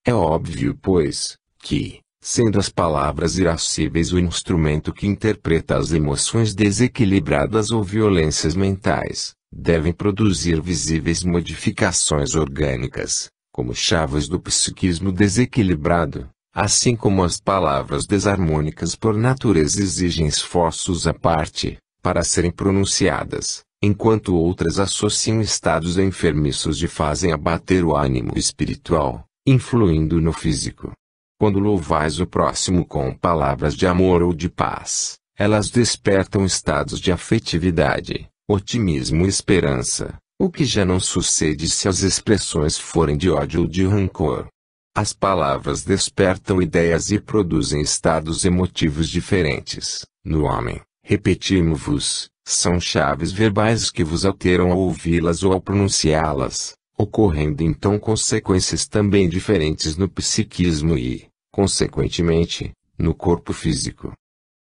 É óbvio, pois, que, sendo as palavras irascíveis o instrumento que interpreta as emoções desequilibradas ou violências mentais, devem produzir visíveis modificações orgânicas, como chaves do psiquismo desequilibrado, assim como as palavras desarmônicas por natureza exigem esforços à parte, para serem pronunciadas, enquanto outras associam estados enfermiços e fazem abater o ânimo espiritual, influindo no físico. Quando louvais o próximo com palavras de amor ou de paz, elas despertam estados de afetividade, otimismo e esperança, o que já não sucede se as expressões forem de ódio ou de rancor. As palavras despertam ideias e produzem estados emotivos diferentes. No homem, repetimo-vos, são chaves verbais que vos alteram ao ouvi-las ou ao pronunciá-las, ocorrendo então consequências também diferentes no psiquismo e, consequentemente, no corpo físico.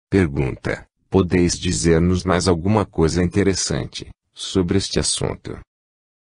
Pergunta: podeis dizer-nos mais alguma coisa interessante sobre este assunto?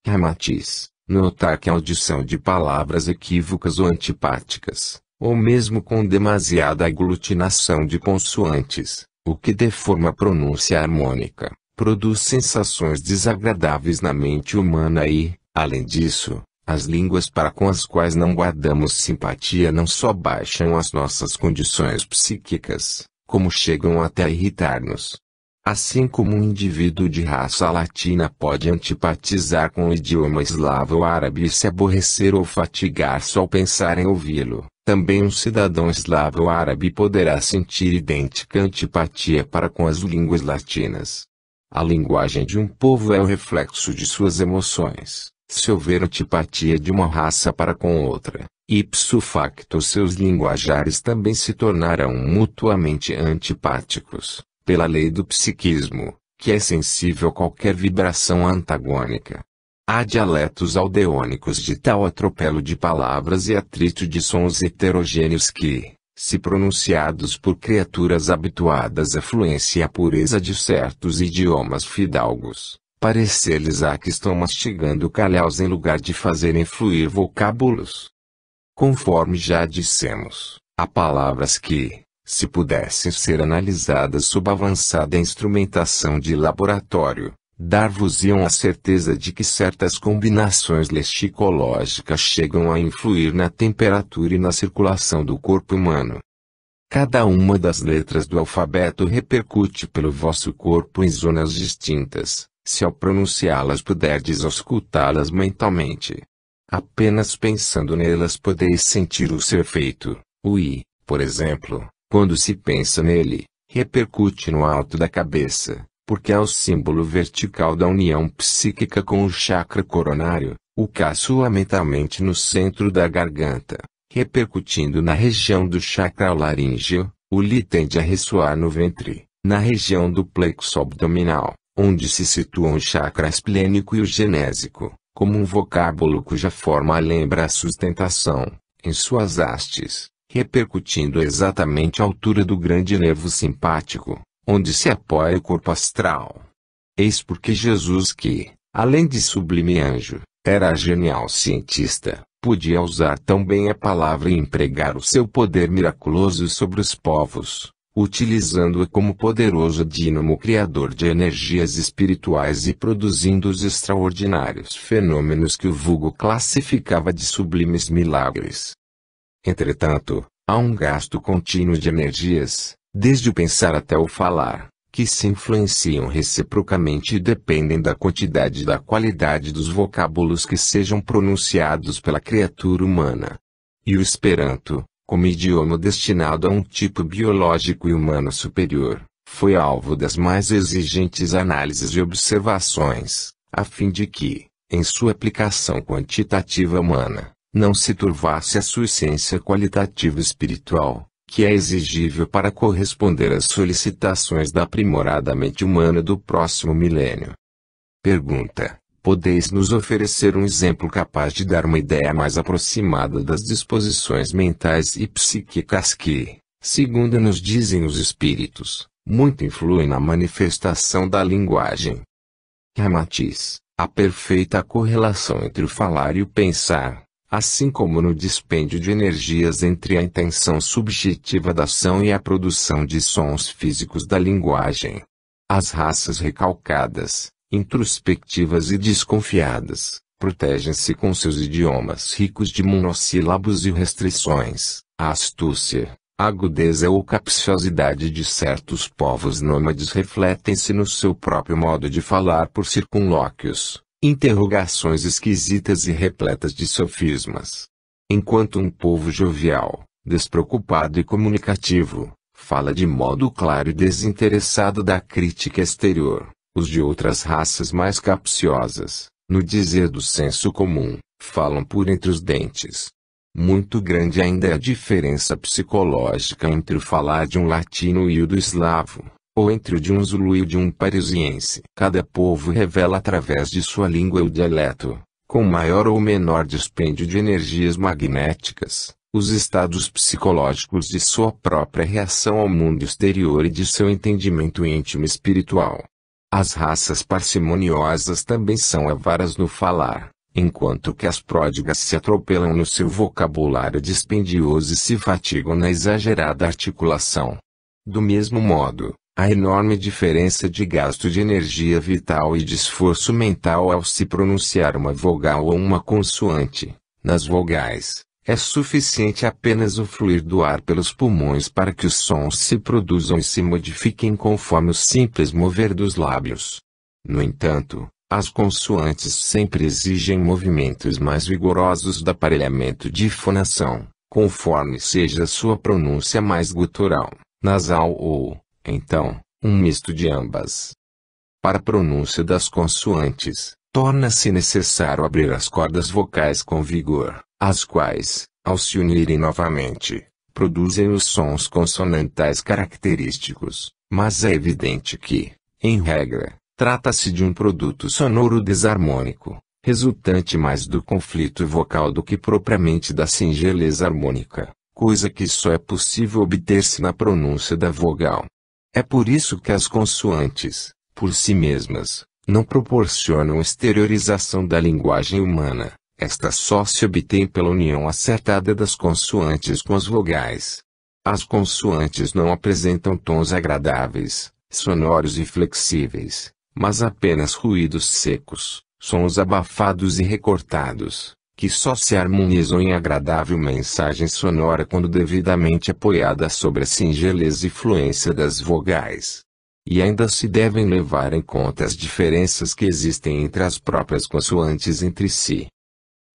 Ramatiz: notar que a audição de palavras equívocas ou antipáticas, ou mesmo com demasiada aglutinação de consoantes, o que deforma a pronúncia harmônica, produz sensações desagradáveis na mente humana e, além disso, as línguas para com as quais não guardamos simpatia não só baixam as nossas condições psíquicas, como chegam até a irritar-nos. Assim como um indivíduo de raça latina pode antipatizar com o idioma eslavo ou árabe e se aborrecer ou fatigar-se ao pensar em ouvi-lo, também um cidadão eslavo ou árabe poderá sentir idêntica antipatia para com as línguas latinas. A linguagem de um povo é o reflexo de suas emoções. Se houver antipatia de uma raça para com outra, ipso facto seus linguajares também se tornarão mutuamente antipáticos, pela lei do psiquismo, que é sensível a qualquer vibração antagônica. Há dialetos aldeônicos de tal atropelo de palavras e atrito de sons heterogêneos que, se pronunciados por criaturas habituadas à fluência e à pureza de certos idiomas fidalgos, parecer-lhes-á que estão mastigando calhaus em lugar de fazerem fluir vocábulos. Conforme já dissemos, há palavras que, se pudessem ser analisadas sob avançada instrumentação de laboratório, dar-vos-iam a certeza de que certas combinações lexicológicas chegam a influir na temperatura e na circulação do corpo humano. Cada uma das letras do alfabeto repercute pelo vosso corpo em zonas distintas, se ao pronunciá-las puderdes auscultá-las mentalmente. Apenas pensando nelas podeis sentir o seu efeito. O I, por exemplo, quando se pensa nele, repercute no alto da cabeça, porque é o símbolo vertical da união psíquica com o chakra coronário. O K soa mentalmente no centro da garganta, repercutindo na região do chakra laríngeo. O Li tende a ressoar no ventre, na região do plexo abdominal, onde se situam o chakra esplênico e o genésico, como um vocábulo cuja forma lembra a sustentação, em suas hastes, repercutindo exatamente à altura do grande nervo simpático, onde se apoia o corpo astral. Eis porque Jesus, que, além de sublime anjo, era genial cientista, podia usar tão bem a palavra e empregar o seu poder miraculoso sobre os povos, utilizando-a como poderoso dínamo criador de energias espirituais e produzindo os extraordinários fenômenos que o vulgo classificava de sublimes milagres. Entretanto, há um gasto contínuo de energias, desde o pensar até o falar, que se influenciam reciprocamente e dependem da quantidade e da qualidade dos vocábulos que sejam pronunciados pela criatura humana. E o Esperanto, como idioma destinado a um tipo biológico e humano superior, foi alvo das mais exigentes análises e observações, a fim de que, em sua aplicação quantitativa humana, não se turvasse a sua essência qualitativa espiritual, que é exigível para corresponder às solicitações da aprimorada mente humana do próximo milênio. Pergunta: podeis nos oferecer um exemplo capaz de dar uma ideia mais aproximada das disposições mentais e psíquicas que, segundo nos dizem os espíritos, muito influem na manifestação da linguagem? Ramatiz: a perfeita correlação entre o falar e o pensar, assim como no dispêndio de energias entre a intenção subjetiva da ação e a produção de sons físicos da linguagem. As raças recalcadas, introspectivas e desconfiadas, protegem-se com seus idiomas ricos de monossílabos e restrições. A astúcia, a agudeza ou capciosidade de certos povos nômades refletem-se no seu próprio modo de falar por circunlóquios, interrogações esquisitas e repletas de sofismas. Enquanto um povo jovial, despreocupado e comunicativo, fala de modo claro e desinteressado da crítica exterior, os de outras raças mais capciosas, no dizer do senso comum, falam por entre os dentes. Muito grande ainda é a diferença psicológica entre o falar de um latino e o do eslavo, ou entre o de um zulu e o de um parisiense. Cada povo revela através de sua língua o dialeto, com maior ou menor dispêndio de energias magnéticas, os estados psicológicos de sua própria reação ao mundo exterior e de seu entendimento íntimo espiritual. As raças parcimoniosas também são avaras no falar, enquanto que as pródigas se atropelam no seu vocabulário dispendioso e se fatigam na exagerada articulação. Do mesmo modo, a enorme diferença de gasto de energia vital e de esforço mental ao se pronunciar uma vogal ou uma consoante. Nas vogais, é suficiente apenas o fluir do ar pelos pulmões para que os sons se produzam e se modifiquem conforme o simples mover dos lábios. No entanto, as consoantes sempre exigem movimentos mais vigorosos do aparelhamento de fonação, conforme seja sua pronúncia mais gutural, nasal ou, então, um misto de ambas. Para a pronúncia das consoantes, torna-se necessário abrir as cordas vocais com vigor, as quais, ao se unirem novamente, produzem os sons consonantais característicos, mas é evidente que, em regra, trata-se de um produto sonoro desarmônico, resultante mais do conflito vocal do que propriamente da singeleza harmônica, coisa que só é possível obter-se na pronúncia da vogal. É por isso que as consoantes, por si mesmas, não proporcionam exteriorização da linguagem humana. Esta só se obtém pela união acertada das consoantes com as vogais. As consoantes não apresentam tons agradáveis, sonoros e flexíveis, mas apenas ruídos secos, sons abafados e recortados, que só se harmonizam em agradável mensagem sonora quando devidamente apoiada sobre a singeleza e fluência das vogais. E ainda se devem levar em conta as diferenças que existem entre as próprias consoantes entre si.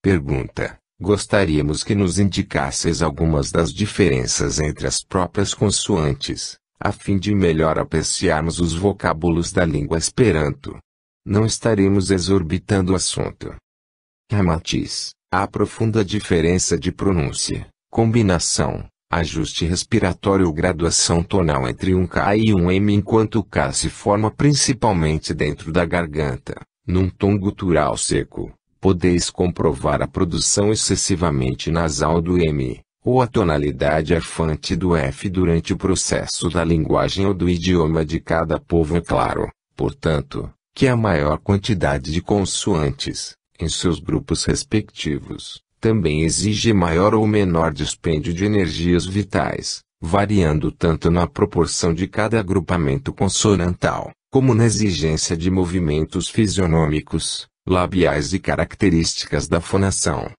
Pergunta: gostaríamos que nos indicasseis algumas das diferenças entre as próprias consoantes, a fim de melhor apreciarmos os vocábulos da língua Esperanto. Não estaremos exorbitando o assunto. Ramatiz: há profunda diferença de pronúncia, combinação, ajuste respiratório ou graduação tonal entre um K e um M, enquanto o K se forma principalmente dentro da garganta, num tom gutural seco. Podeis comprovar a produção excessivamente nasal do M, ou a tonalidade arfante do F durante o processo da linguagem ou do idioma de cada povo. É claro, portanto, que a maior quantidade de consoantes, em seus grupos respectivos, também exige maior ou menor dispêndio de energias vitais, variando tanto na proporção de cada agrupamento consonantal, como na exigência de movimentos fisionômicos, labiais e características da fonação.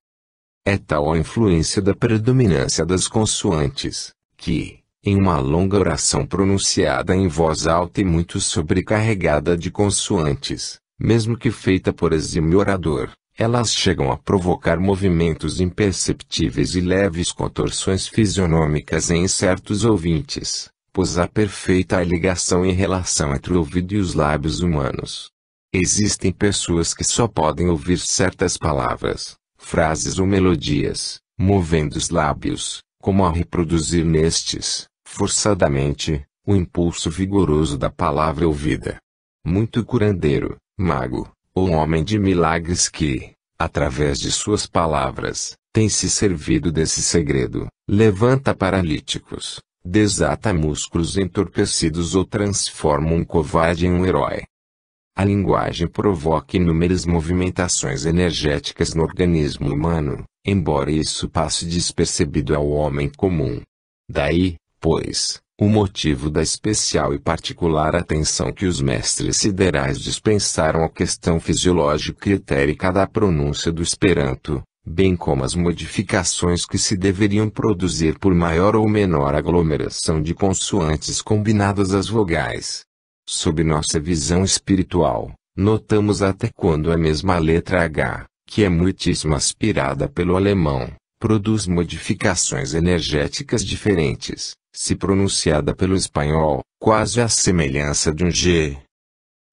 É tal a influência da predominância das consoantes, que, em uma longa oração pronunciada em voz alta e muito sobrecarregada de consoantes, mesmo que feita por exímio orador, elas chegam a provocar movimentos imperceptíveis e leves contorções fisionômicas em certos ouvintes, pois há perfeita ligação e relação entre o ouvido e os lábios humanos. Existem pessoas que só podem ouvir certas palavras, frases ou melodias, movendo os lábios, como a reproduzir nestes, forçadamente, o impulso vigoroso da palavra ouvida. Muito curandeiro, mago, ou homem de milagres que, através de suas palavras, tem se servido desse segredo, levanta paralíticos, desata músculos entorpecidos ou transforma um covarde em um herói. A linguagem provoca inúmeras movimentações energéticas no organismo humano, embora isso passe despercebido ao homem comum. Daí, pois, o motivo da especial e particular atenção que os mestres siderais dispensaram à questão fisiológica e etérica da pronúncia do Esperanto, bem como as modificações que se deveriam produzir por maior ou menor aglomeração de consoantes combinadas às vogais. Sob nossa visão espiritual, notamos até quando a mesma letra H, que é muitíssimo aspirada pelo alemão, produz modificações energéticas diferentes, se pronunciada pelo espanhol, quase à semelhança de um G.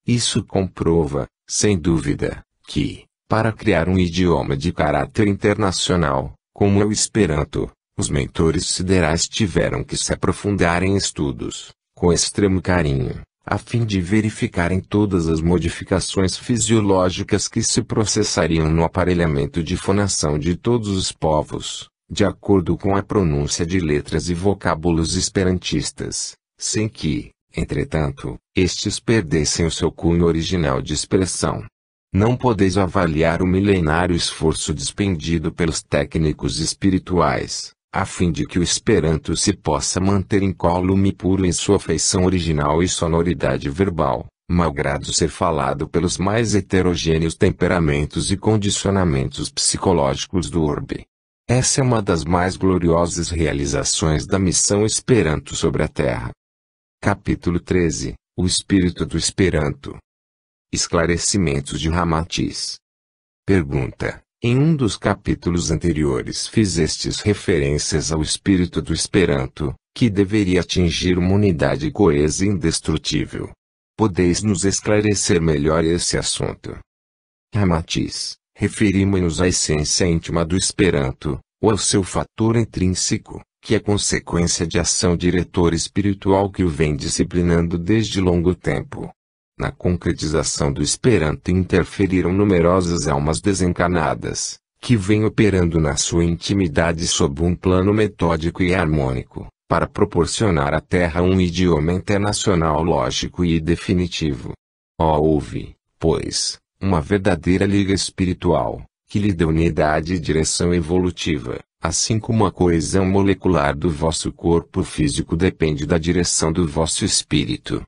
Isso comprova, sem dúvida, que, para criar um idioma de caráter internacional, como é o Esperanto, os mentores siderais tiveram que se aprofundar em estudos, com extremo carinho, a fim de verificarem todas as modificações fisiológicas que se processariam no aparelhamento de fonação de todos os povos, de acordo com a pronúncia de letras e vocábulos esperantistas, sem que, entretanto, estes perdessem o seu cunho original de expressão. Não podeis avaliar o milenário esforço despendido pelos técnicos espirituais, a fim de que o Esperanto se possa manter incólume e puro em sua feição original e sonoridade verbal, malgrado ser falado pelos mais heterogêneos temperamentos e condicionamentos psicológicos do orbe. Essa é uma das mais gloriosas realizações da missão Esperanto sobre a Terra. Capítulo 13 – O Espírito do Esperanto. Esclarecimentos de Ramatiz. Pergunta: em um dos capítulos anteriores fizestes referências ao espírito do Esperanto, que deveria atingir uma unidade coesa e indestrutível. Podeis nos esclarecer melhor esse assunto? Ramatiz: referimos-nos à essência íntima do Esperanto, ou ao seu fator intrínseco, que é consequência de ação diretora espiritual que o vem disciplinando desde longo tempo. Na concretização do Esperanto interferiram numerosas almas desencarnadas, que vêm operando na sua intimidade sob um plano metódico e harmônico, para proporcionar à Terra um idioma internacional lógico e definitivo. Houve, pois, uma verdadeira liga espiritual, que lhe deu unidade e direção evolutiva, assim como a coesão molecular do vosso corpo físico depende da direção do vosso espírito.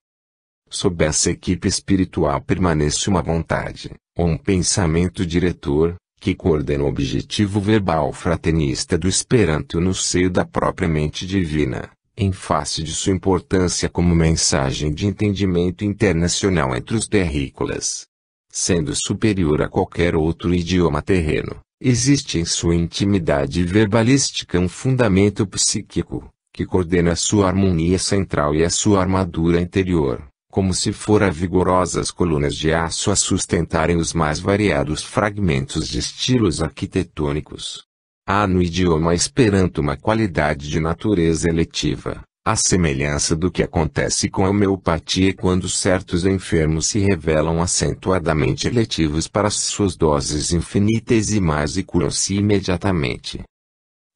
Sob essa equipe espiritual permanece uma vontade, ou um pensamento diretor, que coordena o objetivo verbal fraternista do Esperanto no seio da própria mente divina, em face de sua importância como mensagem de entendimento internacional entre os terrícolas. Sendo superior a qualquer outro idioma terreno, existe em sua intimidade verbalística um fundamento psíquico, que coordena a sua harmonia central e a sua armadura interior, como se fora vigorosas colunas de aço a sustentarem os mais variados fragmentos de estilos arquitetônicos. Há no idioma Esperanto uma qualidade de natureza eletiva, à semelhança do que acontece com a homeopatia quando certos enfermos se revelam acentuadamente eletivos para suas doses infinitesimais e curam-se imediatamente.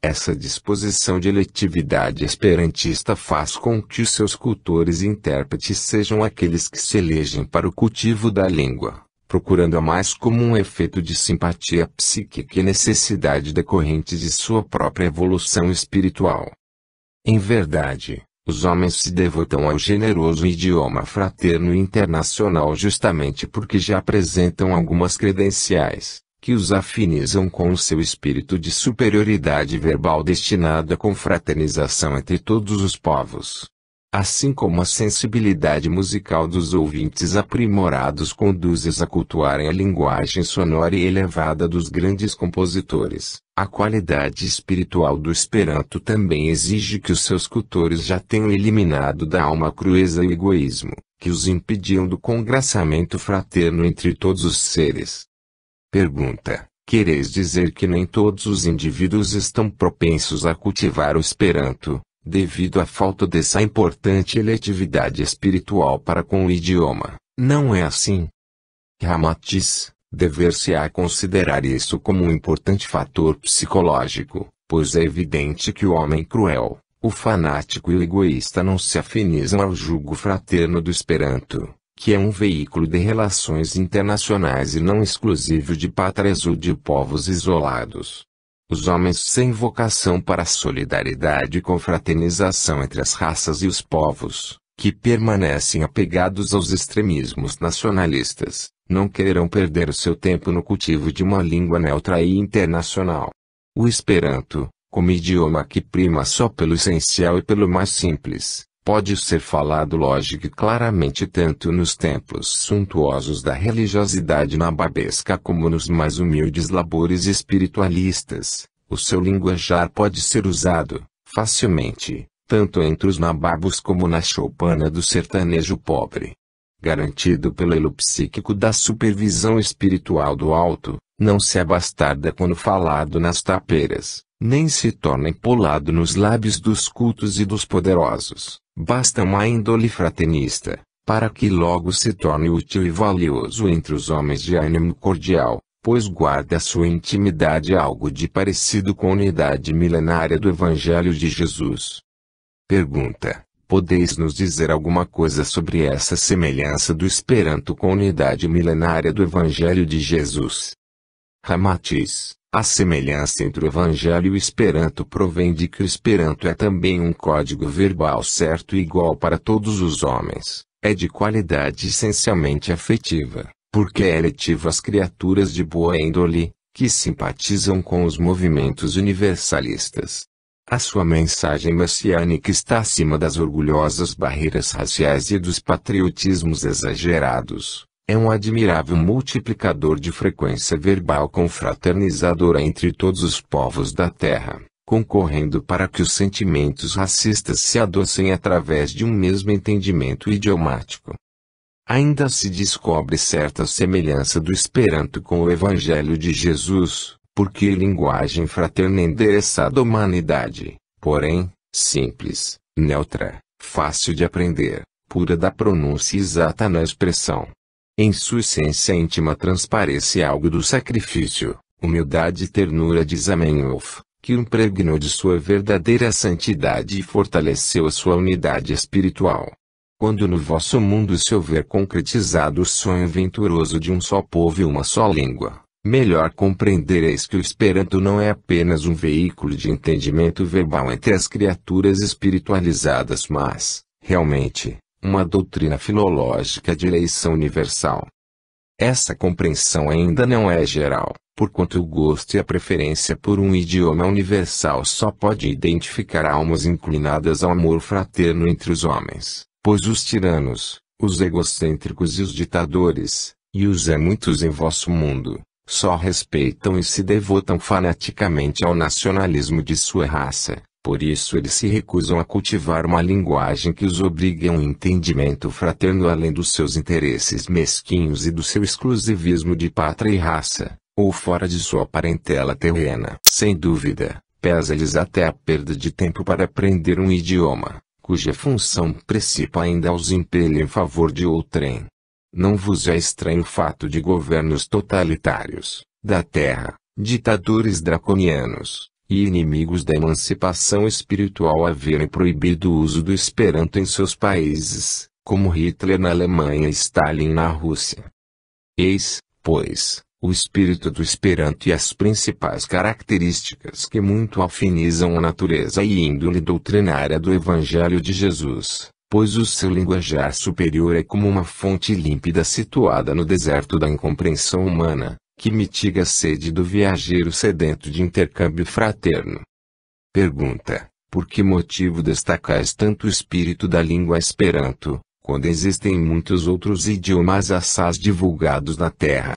Essa disposição de eletividade esperantista faz com que os seus cultores e intérpretes sejam aqueles que se elegem para o cultivo da língua, procurando a mais comum efeito de simpatia psíquica e necessidade decorrente de sua própria evolução espiritual. Em verdade, os homens se devotam ao generoso idioma fraterno e internacional justamente porque já apresentam algumas credenciais que os afinizam com o seu espírito de superioridade verbal destinado à confraternização entre todos os povos. Assim como a sensibilidade musical dos ouvintes aprimorados conduz a cultuarem a linguagem sonora e elevada dos grandes compositores, a qualidade espiritual do Esperanto também exige que os seus cultores já tenham eliminado da alma a crueza e o egoísmo, que os impediam do congraçamento fraterno entre todos os seres. Pergunta: quereis dizer que nem todos os indivíduos estão propensos a cultivar o Esperanto, devido à falta dessa importante eletividade espiritual para com o idioma? Não é assim. Ramatiz, dever-se-á considerar isso como um importante fator psicológico, pois é evidente que o homem cruel, o fanático e o egoísta não se afinizam ao jugo fraterno do Esperanto, que é um veículo de relações internacionais e não exclusivo de pátrias ou de povos isolados. Os homens sem vocação para a solidariedade e confraternização entre as raças e os povos, que permanecem apegados aos extremismos nacionalistas, não quererão perder o seu tempo no cultivo de uma língua neutra e internacional. O Esperanto, como idioma que prima só pelo essencial e pelo mais simples, pode ser falado lógico e claramente tanto nos templos suntuosos da religiosidade nababesca como nos mais humildes labores espiritualistas. O seu linguajar pode ser usado, facilmente, tanto entre os nababos como na choupana do sertanejo pobre. Garantido pelo elo psíquico da supervisão espiritual do alto, não se abastarda quando falado nas tapeiras, nem se torna empolado nos lábios dos cultos e dos poderosos. Basta uma índole fraternista, para que logo se torne útil e valioso entre os homens de ânimo cordial, pois guarda a sua intimidade algo de parecido com a unidade milenária do Evangelho de Jesus. Pergunta: podeis nos dizer alguma coisa sobre essa semelhança do Esperanto com a unidade milenária do Evangelho de Jesus? Ramatiz: a semelhança entre o Evangelho e o Esperanto provém de que o Esperanto é também um código verbal certo e igual para todos os homens, é de qualidade essencialmente afetiva, porque é eletivo às criaturas de boa índole, que simpatizam com os movimentos universalistas. A sua mensagem messiânica está acima das orgulhosas barreiras raciais e dos patriotismos exagerados. É um admirável multiplicador de frequência verbal confraternizadora entre todos os povos da Terra, concorrendo para que os sentimentos racistas se adoçem através de um mesmo entendimento idiomático. Ainda se descobre certa semelhança do Esperanto com o Evangelho de Jesus, porque a linguagem fraterna endereçada à humanidade, porém, simples, neutra, fácil de aprender, pura da pronúncia e exata na expressão. Em sua essência íntima transparece algo do sacrifício, humildade e ternura de Zamenhof, que o impregnou de sua verdadeira santidade e fortaleceu a sua unidade espiritual. Quando no vosso mundo se houver concretizado o sonho venturoso de um só povo e uma só língua, melhor compreendereis que o Esperanto não é apenas um veículo de entendimento verbal entre as criaturas espiritualizadas, mas, realmente, uma doutrina filológica de eleição universal. Essa compreensão ainda não é geral, porquanto o gosto e a preferência por um idioma universal só pode identificar almas inclinadas ao amor fraterno entre os homens, pois os tiranos, os egocêntricos e os ditadores, e os há muitos em vosso mundo, só respeitam e se devotam fanaticamente ao nacionalismo de sua raça. Por isso eles se recusam a cultivar uma linguagem que os obrigue a um entendimento fraterno além dos seus interesses mesquinhos e do seu exclusivismo de pátria e raça, ou fora de sua parentela terrena. Sem dúvida, pesa-lhes até a perda de tempo para aprender um idioma, cuja função principal ainda os impele em favor de outrem. Não vos é estranho o fato de governos totalitários, da terra, ditadores draconianos, e inimigos da emancipação espiritual haverem proibido o uso do Esperanto em seus países, como Hitler na Alemanha e Stalin na Rússia. Eis, pois, O espírito do Esperanto e as principais características que muito afinizam a natureza e índole doutrinária do Evangelho de Jesus, pois o seu linguajar superior é como uma fonte límpida situada no deserto da incompreensão humana, que mitiga a sede do viajeiro sedento de intercâmbio fraterno. Pergunta: por que motivo destacais tanto o espírito da língua Esperanto, quando existem muitos outros idiomas assaz divulgados na Terra?